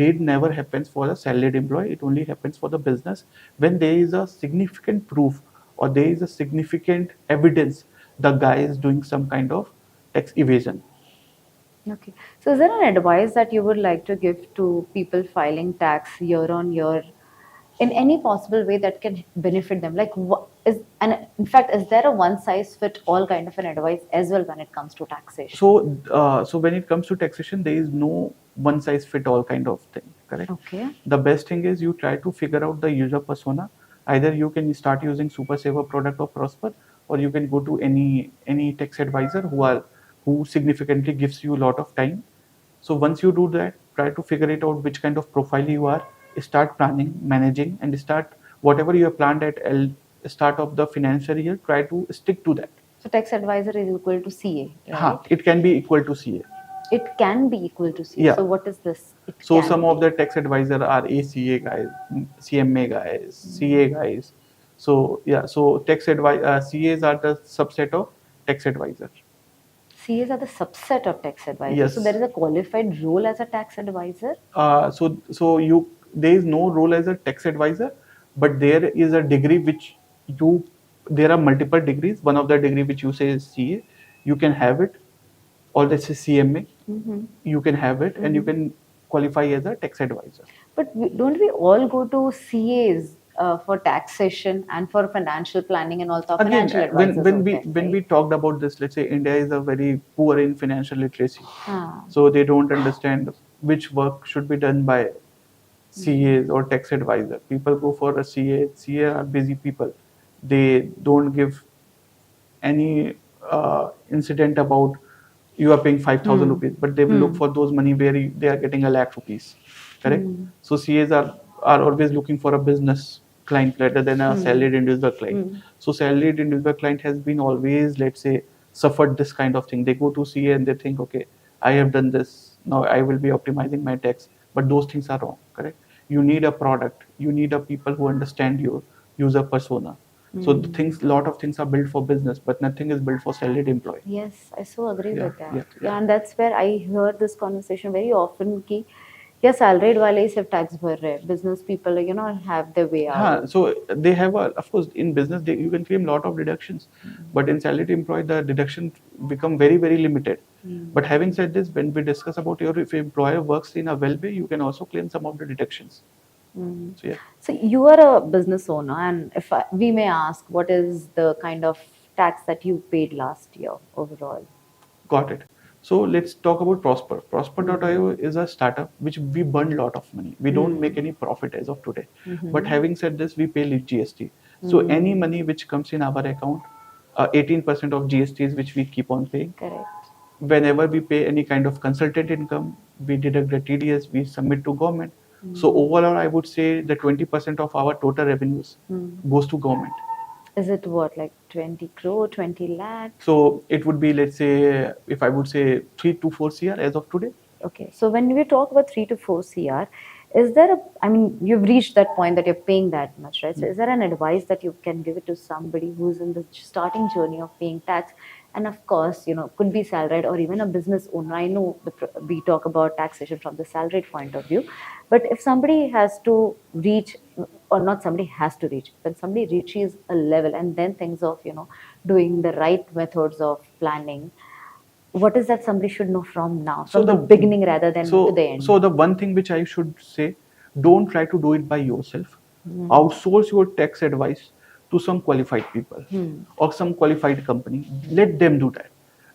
raid never happens for a salaried employee. It only happens for the business when there is a significant proof or there is a significant evidence the guy is doing some kind of tax evasion. Okay. So is there an advice that you would like to give to people filing tax year on year in any possible way that can benefit them? Like, and in fact, is there a one size fit all kind of an advice as well when it comes to taxation? So when it comes to taxation, there is no one size fit all kind of thing, correct? Okay. The best thing is you try to figure out the user persona. Either you can start using Super Saver product of Prosper, or you can go to any tax advisor who significantly gives you a lot of time. So once you do that, try to figure it out which kind of profile you are. Start planning, managing, and start whatever you have planned at start of the financial year. Try to stick to that. So tax advisor is equal to CA, right? It can be equal to CA. It can be equal to CA. Yeah. So what is this? So some of the tax advisor are ACA guys, CMA guys, CA guys. So yeah, so CAs are the subset of tax advisor. CAs are the subset of tax advisor. Yes. So there is a qualified role as a tax advisor. So there is no role as a tax advisor, but there is a degree which you there are multiple degrees. One of the degree which you say is CA, you can have it, or let's say CMA, you can have it, and you can qualify as a tax advisor. But don't we all go to CAs for taxation and for financial planning and also Again, financial advisors? when we talked about this, let's say India is a very poor in financial literacy, Ah. so they don't understand which work should be done by CAs or tax advisor. People go for a CA. CA are busy people. They don't give any incident about you are paying 5,000 rupees, but they will look for those money where they are getting a lakh rupees. Correct. So CAs are always looking for a business client rather than a salaried individual client. So salaried individual client has been always, let's say, suffered this kind of thing. They go to CA and they think, okay, I have done this. Now I will be optimizing my tax. But those things are wrong. Correct. You need a product. You need a people who understand your user persona. So lot of things are built for business, but nothing is built for salaried employee. Yes, I so agree Yeah, with that. yeah. And that's where I hear this conversation very often कि या salaried वाले ही सिर्फ tax भर रहे हैं, business people have their way out. So they have of course in business you can claim lot of deductions, but in salaried employee the deduction become very limited. But having said this, when we discuss about if employer works in a well way, you can also claim some of the deductions. So yeah. So you are a business owner, and if we may ask, what is the kind of tax that you paid last year overall? Got it. So let's talk about Prosper. Prosper.io is a startup which we burn a lot of money. We don't make any profit as of today. But having said this, we pay GST. So any money which comes in our account, 18% of GST is which we keep on paying. Correct. Whenever we pay any kind of consultant income, we deduct the TDS, we submit to government. So overall, I would say that 20% of our total revenues goes to government. Is it what, like 20 crore, 20 lakh? So it would be, let's say, if I would say 3 to 4 CR as of today. Okay, so when we talk about 3 to 4 CR, is there a, I mean, you've reached that point that you're paying that much, right? So is there an advice that you can give it to somebody who's in the starting journey of paying tax? And of course, you know, could be salaried or even a business owner. I know we talk about taxation from the salaried point of view, but if somebody has to reach, or not somebody has to reach, when somebody reaches a level and then thinks of, you know, doing the right methods of planning, what is that somebody should know from now, from the beginning rather than to the end? So the one thing which I should say, don't try to do it by yourself. Outsource your tax advice to some qualified people or some qualified company. Let them do that.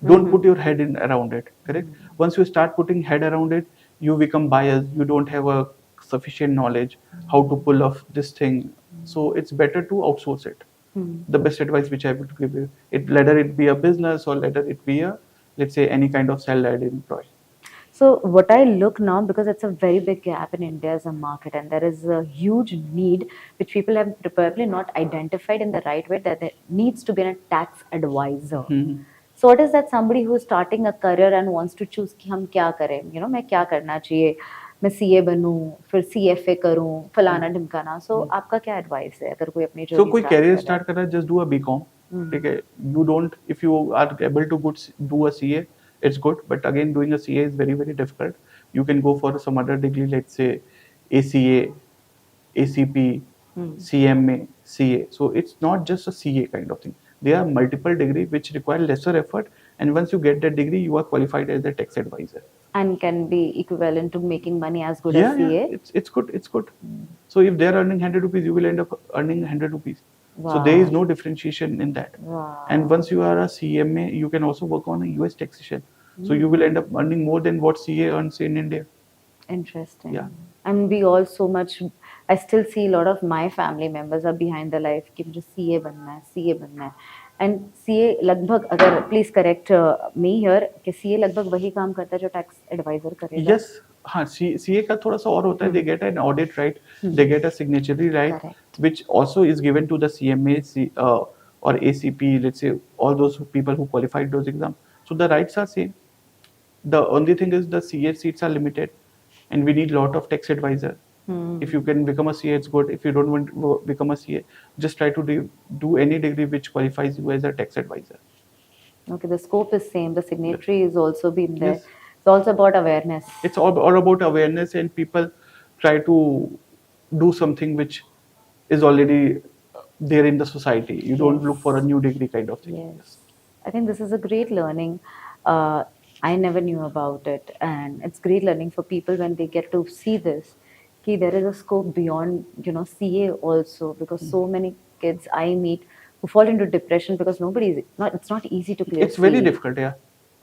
Don't put your head in around it. Correct. Once you start putting head around it, you become biased. You don't have a sufficient knowledge how to pull off this thing. So it's better to outsource it. The best advice which I would give you, whether it be a business or whether it be a, let's say, any kind of salaried employee. So what I look now, because it's a very big gap in India as a market, and there is a huge need which people have probably not identified in the right way, that there needs to be a tax advisor. So what is that somebody who is starting a career and wants to choose कि हम क्या करें, you know, मैं क्या करना चाहिए, मैं CA बनूं, फिर CFA करूं, फलाना ढिमकाना. So आपका क्या advice है अगर कोई अपनी So कोई career start कर रहा है, just do a BCom. ठीक है. You don't, if you are able to do a CA, it's good. But again, doing a CA is very, very difficult. You can go for some other degree, let's say ACA, ACP, CMA, CA. So it's not just a CA kind of thing. There are multiple degrees which require lesser effort, and once you get that degree, you are qualified as a tax advisor. And can be equivalent to making money as good as CA. Yeah, it's good. It's good. So if they are earning 100 rupees, you will end up earning 100 rupees. Wow. So there is no differentiation in that. Wow. And once you are a CMA, you can also work on a US taxation. So you will end up earning more than what CA earns in India. Interesting. Yeah. And we all so much, I still see a lot of my family members are behind the life कि मुझे CA बनना है, CA बनना है. And CA लगभग, अगर please correct me here, कि CA लगभग वही काम करता है जो tax advisor करेगा. Yes. हाँ, CA का थोड़ा सा और होता है. They get an audit right, they get a signatory right, Correct. which also is given to the CMA or ACP. Let's say all those people who qualified those exams. So the rights are same. The only thing is the CA seats are limited, and we need a lot of tax advisor. If you can become a CA, it's good. If you don't want to become a CA, just try to do any degree which qualifies you as a tax advisor. Okay, the scope is same. The signatory is also been there. Yes. It's also about awareness. It's all about awareness, and people try to do something which is already there in the society. You don't look for a new degree kind of thing. Yes. I think this is a great learning. I never knew about it, and it's great learning for people when they get to see this. Ki there is a scope beyond, you know, CA also, because so many kids I meet who fall into depression because it's not easy to clear. It's very CA. difficult, yeah.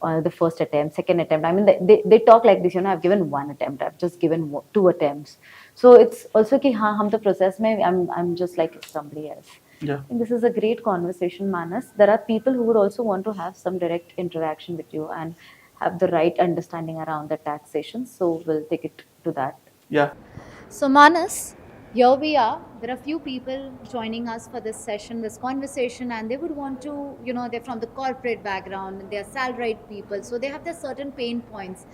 The first attempt, second attempt. I mean, they talk like this, you know, I've given one attempt, I've just given 2 attempts. So it's also कि हाँ हम तो process में, I'm just like somebody else. Yeah. I think this is a great conversation, Manas. There are people who would also want to have some direct interaction with you and have the right understanding around the taxation. So we'll take it to that. Yeah. So, Manas, here we are. There are few people joining us for this session, this conversation, and they would want to, you know, they're from the corporate background, they're salaried people, so they have their certain pain points.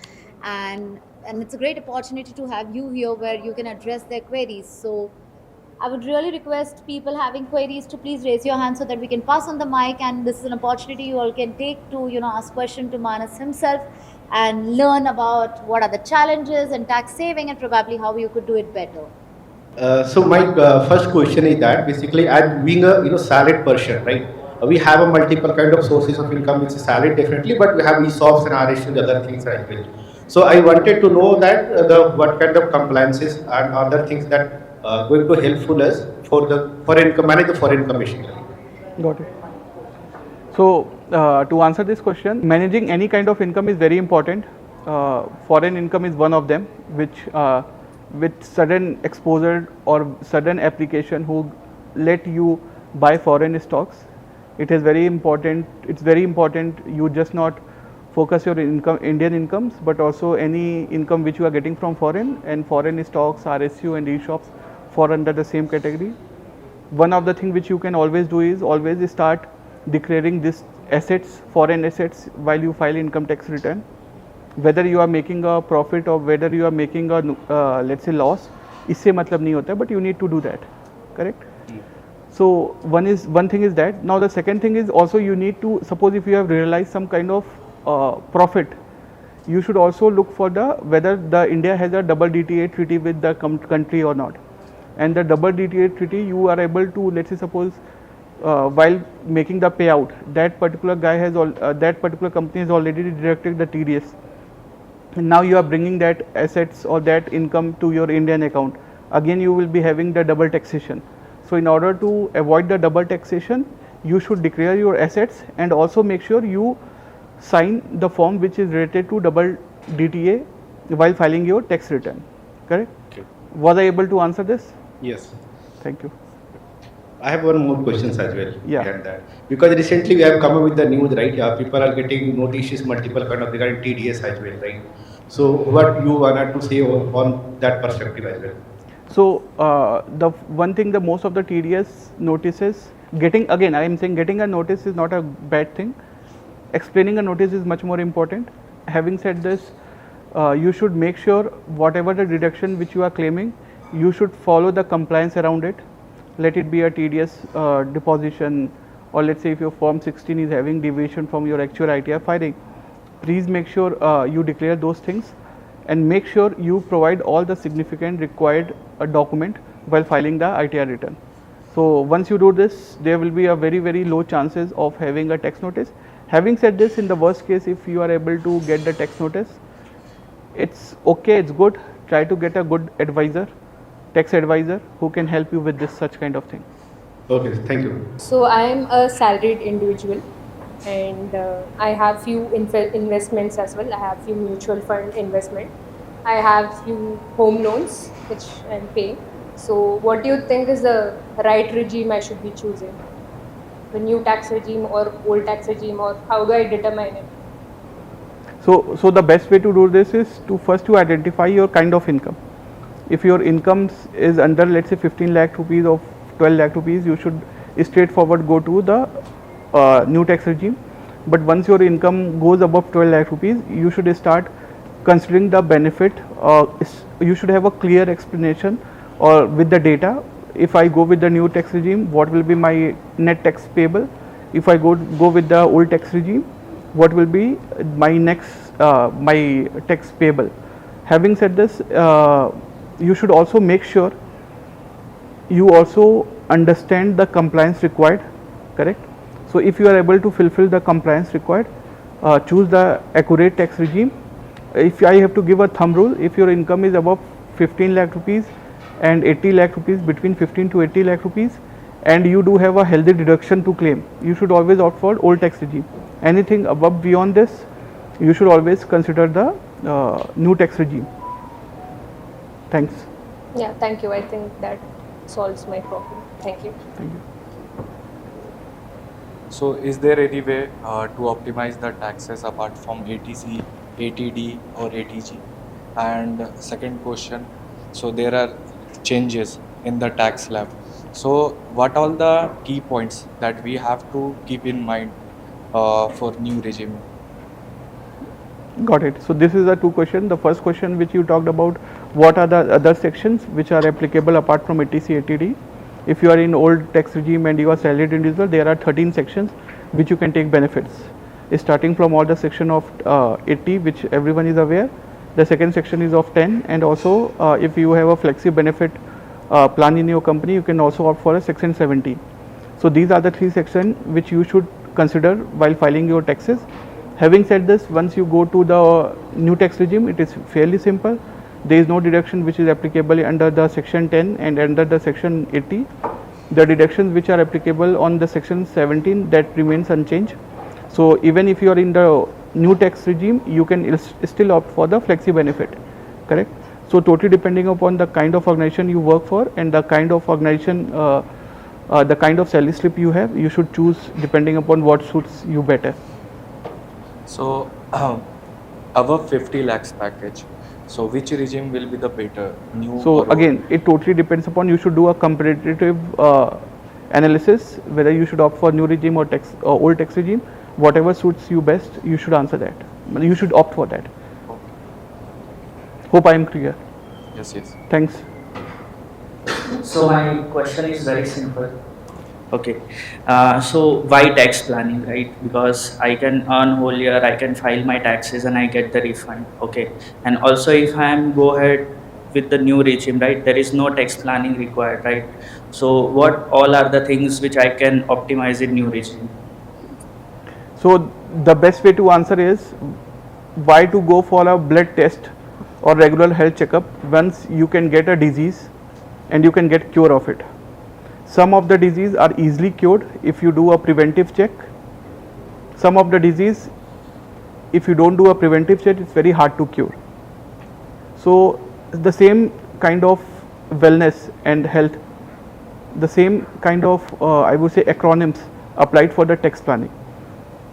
And it's a great opportunity to have you here where you can address their queries. So, I would really request people having queries to please raise your hand so that we can pass on the mic, and this is an opportunity you all can take to, you know, ask question to Manas himself and learn about what are the challenges in tax saving and probably how you could do it better. So my first question is that basically, as being a salaried person, right? We have a multiple kind of sources of income which is salaried definitely, but we have ESOPs and RSUs and other things as well. So I wanted to know that what kind of compliances and other things that going to helpful us for income, manage the foreign income basically. Got it. So to answer this question, managing any kind of income is very important. Foreign income is one of them, which with sudden exposure or sudden application who let you buy foreign stocks. It is very important. It's very important you just not focus your income, Indian incomes, but also any income which you are getting from foreign, and foreign stocks, RSU and e-shops fall under the same category. One of the things which you can always do is always start declaring this assets, foreign assets, while you file income tax return. Whether you are making a profit or whether you are making a let's say loss, इससे मतलब नहीं होता है, but you need to do that, correct? So one thing is that. Now the second thing is also you need to, suppose if you have realized some kind of profit, you should also look for whether the India has a double DTA treaty with the country or not. And the double DTA treaty, you are able to, let's say suppose while making the payout, that particular guy has that particular company has already deducted the TDS. And now you are bringing that assets or that income to your Indian account. Again, you will be having the double taxation. So in order to avoid the double taxation, you should declare your assets and also make sure you sign the form which is related to double DTA while filing your tax return. Correct? Okay. Was I able to answer this? Yes. Thank you. I have one more questions as well. Yeah. behind that. Because recently we have come up with the news, right? People are getting notices multiple kind of regarding TDS as well, right? So what you wanted to say on that perspective as well? So the one thing, the most of the TDS notices, getting, again I am saying getting a notice is not a bad thing. Explaining a notice is much more important. Having said this, you should make sure whatever the deduction which you are claiming, you should follow the compliance around it. Let it be a TDS deposition, or let's say if your form 16 is having deviation from your actual ITR filing, please make sure you declare those things and make sure you provide all the significant required document while filing the ITR return. So once you do this, there will be a very low chances of having a tax notice. Having said this, in the worst case, if you are able to get the tax notice, it's okay, it's good. Try to get a good advisor, tax advisor, who can help you with this such kind of thing. Okay, thank you. So I am a salaried individual, and I have few investments as well. I have few mutual fund investment. I have few home loans which I am paying. So what do you think is the right regime I should be choosing? The new tax regime or old tax regime, or how do I determine it? So the best way to do this is to first to identify your kind of income. If your income is under, let's say 15 lakh rupees or 12 lakh rupees, you should straightforward go to the new tax regime. But once your income goes above 12 lakh rupees, you should start considering the benefit. You should have a clear explanation or with the data. If I go with the new tax regime, what will be my net tax payable? If I go with the old tax regime, what will be my my tax payable? Having said this, you should also make sure you also understand the compliance required, correct? So if you are able to fulfill the compliance required, choose the accurate tax regime. If I have to give a thumb rule, if your income is above 15 lakh rupees and 80 lakh rupees, between 15 to 80 lakh rupees, and you do have a healthy deduction to claim, you should always opt for old tax regime. Anything above beyond this, you should always consider the new tax regime. Thanks. Yeah, thank you. I think that solves my problem. Thank you. Thank you. So is there any way to optimize the taxes apart from ATC, ATD or ATG? And second question, so there are changes in the tax slab. So what all the key points that we have to keep in mind for new regime? Got it. So this is the two questions. The first question which you talked about, what are the other sections which are applicable apart from ATC, ATD? If you are in old tax regime and you are salaried individual, there are 13 sections which you can take benefits. Starting from all the section of 80, which everyone is aware. The second section is of 10, and also if you have a flexi benefit plan in your company, you can also opt for a section 70. So these are the three sections which you should consider while filing your taxes. Having said this, once you go to the new tax regime, it is fairly simple. There is no deduction which is applicable under the section 10 and under the section 80. the deductions which are applicable on the section 17, that remains unchanged. So even if you are in the new tax regime, you can still opt for the flexi benefit, correct? So totally depending upon the kind of organization you work for and the kind of organization, the kind of salary slip you have, you should choose depending upon what suits you better. So, above 50 lakhs package, so which regime will be the better? New So or old? again, it totally depends upon, you should do a comparative analysis whether you should opt for new regime or old tax regime. Whatever suits you best, you should answer that. You should opt for that. Hope I am clear. Yes, yes. Thanks. So my question is very simple. Okay, so why tax planning, right? Because I can earn whole year, I can file my taxes and I get the refund. Okay, and also if I am go ahead with the new regime, right, there is no tax planning required, right? So what all are the things which I can optimize in new regime? So the best way to answer is why to go for a blood test or regular health checkup once you can get a disease and you can get cure of it. Some of the disease are easily cured if you do a preventive check. Some of the disease, if you don't do a preventive check, it's very hard to cure. So the same kind of wellness and health, the same kind of I would say acronyms applied for the tax planning.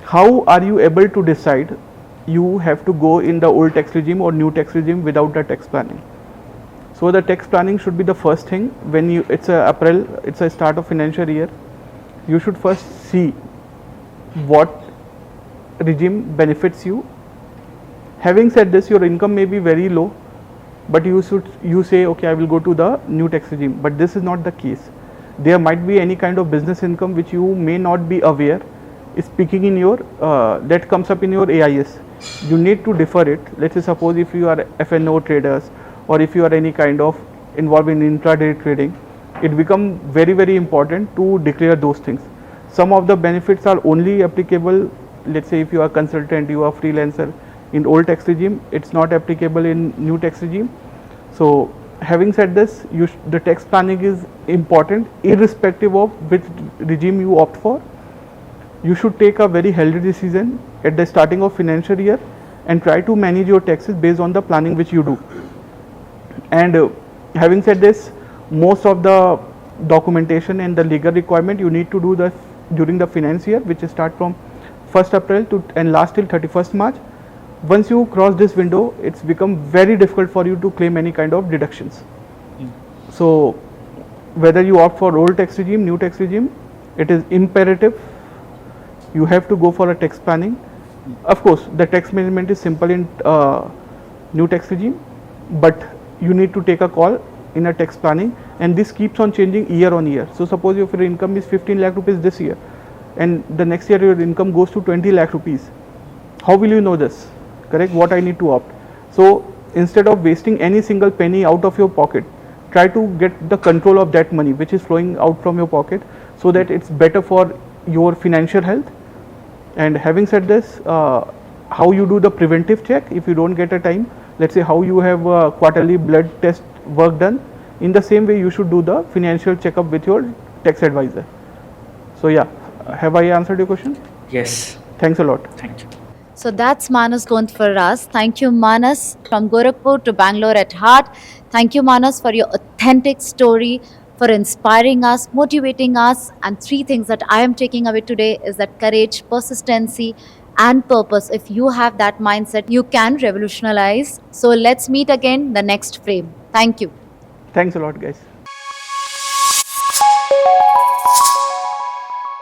How are you able to decide you have to go in the old tax regime or new tax regime without the tax planning? So the tax planning should be the first thing. When it's April, it's a start of financial year, you should first see what regime benefits you. Having said this, your income may be very low, but you say, okay, I will go to the new tax regime, but this is not the case. There might be any kind of business income which you may not be aware is peaking in your that comes up in your AIS. You need to defer it. Let's say suppose if you are FNO traders or if you are any kind of involved in intraday trading, it becomes very important to declare those things. Some of the benefits are only applicable, let's say if you are consultant, you are freelancer in old tax regime, it's not applicable in new tax regime. So having said this, the tax planning is important irrespective of which regime you opt for. You should take a very healthy decision at the starting of financial year and try to manage your taxes based on the planning which you do. And having said this, most of the documentation and the legal requirement you need to do during the finance year, which start from 1st April and last till 31st March. Once you cross this window, it's become very difficult for you to claim any kind of deductions. So whether you opt for old tax regime, new tax regime, it is imperative you have to go for a tax planning. Of course, the tax management is simple in new tax regime, but you need to take a call in a tax planning, and this keeps on changing year on year. So suppose if your income is 15 lakh rupees this year and the next year your income goes to 20 lakh rupees, how will you know this? Correct, what I need to opt. So instead of wasting any single penny out of your pocket, try to get the control of that money which is flowing out from your pocket, so that it's better for your financial health. And having said this, how you do the preventive check if you don't get a time, let's say how you have quarterly blood test work done, in the same way you should do the financial checkup with your tax advisor. So yeah, have I answered your question? Yes, Thanks a lot. thank you. So that's Manas Gont for us. Thank you, Manas, from Gorakhpur to Bangalore at heart. Thank you, Manas, for your authentic story, for inspiring us, motivating us. And 3 things that I am taking away today is that courage, persistency, and purpose. If you have that mindset, you can revolutionize. So let's meet again the next frame. Thank you. Thanks a lot, guys.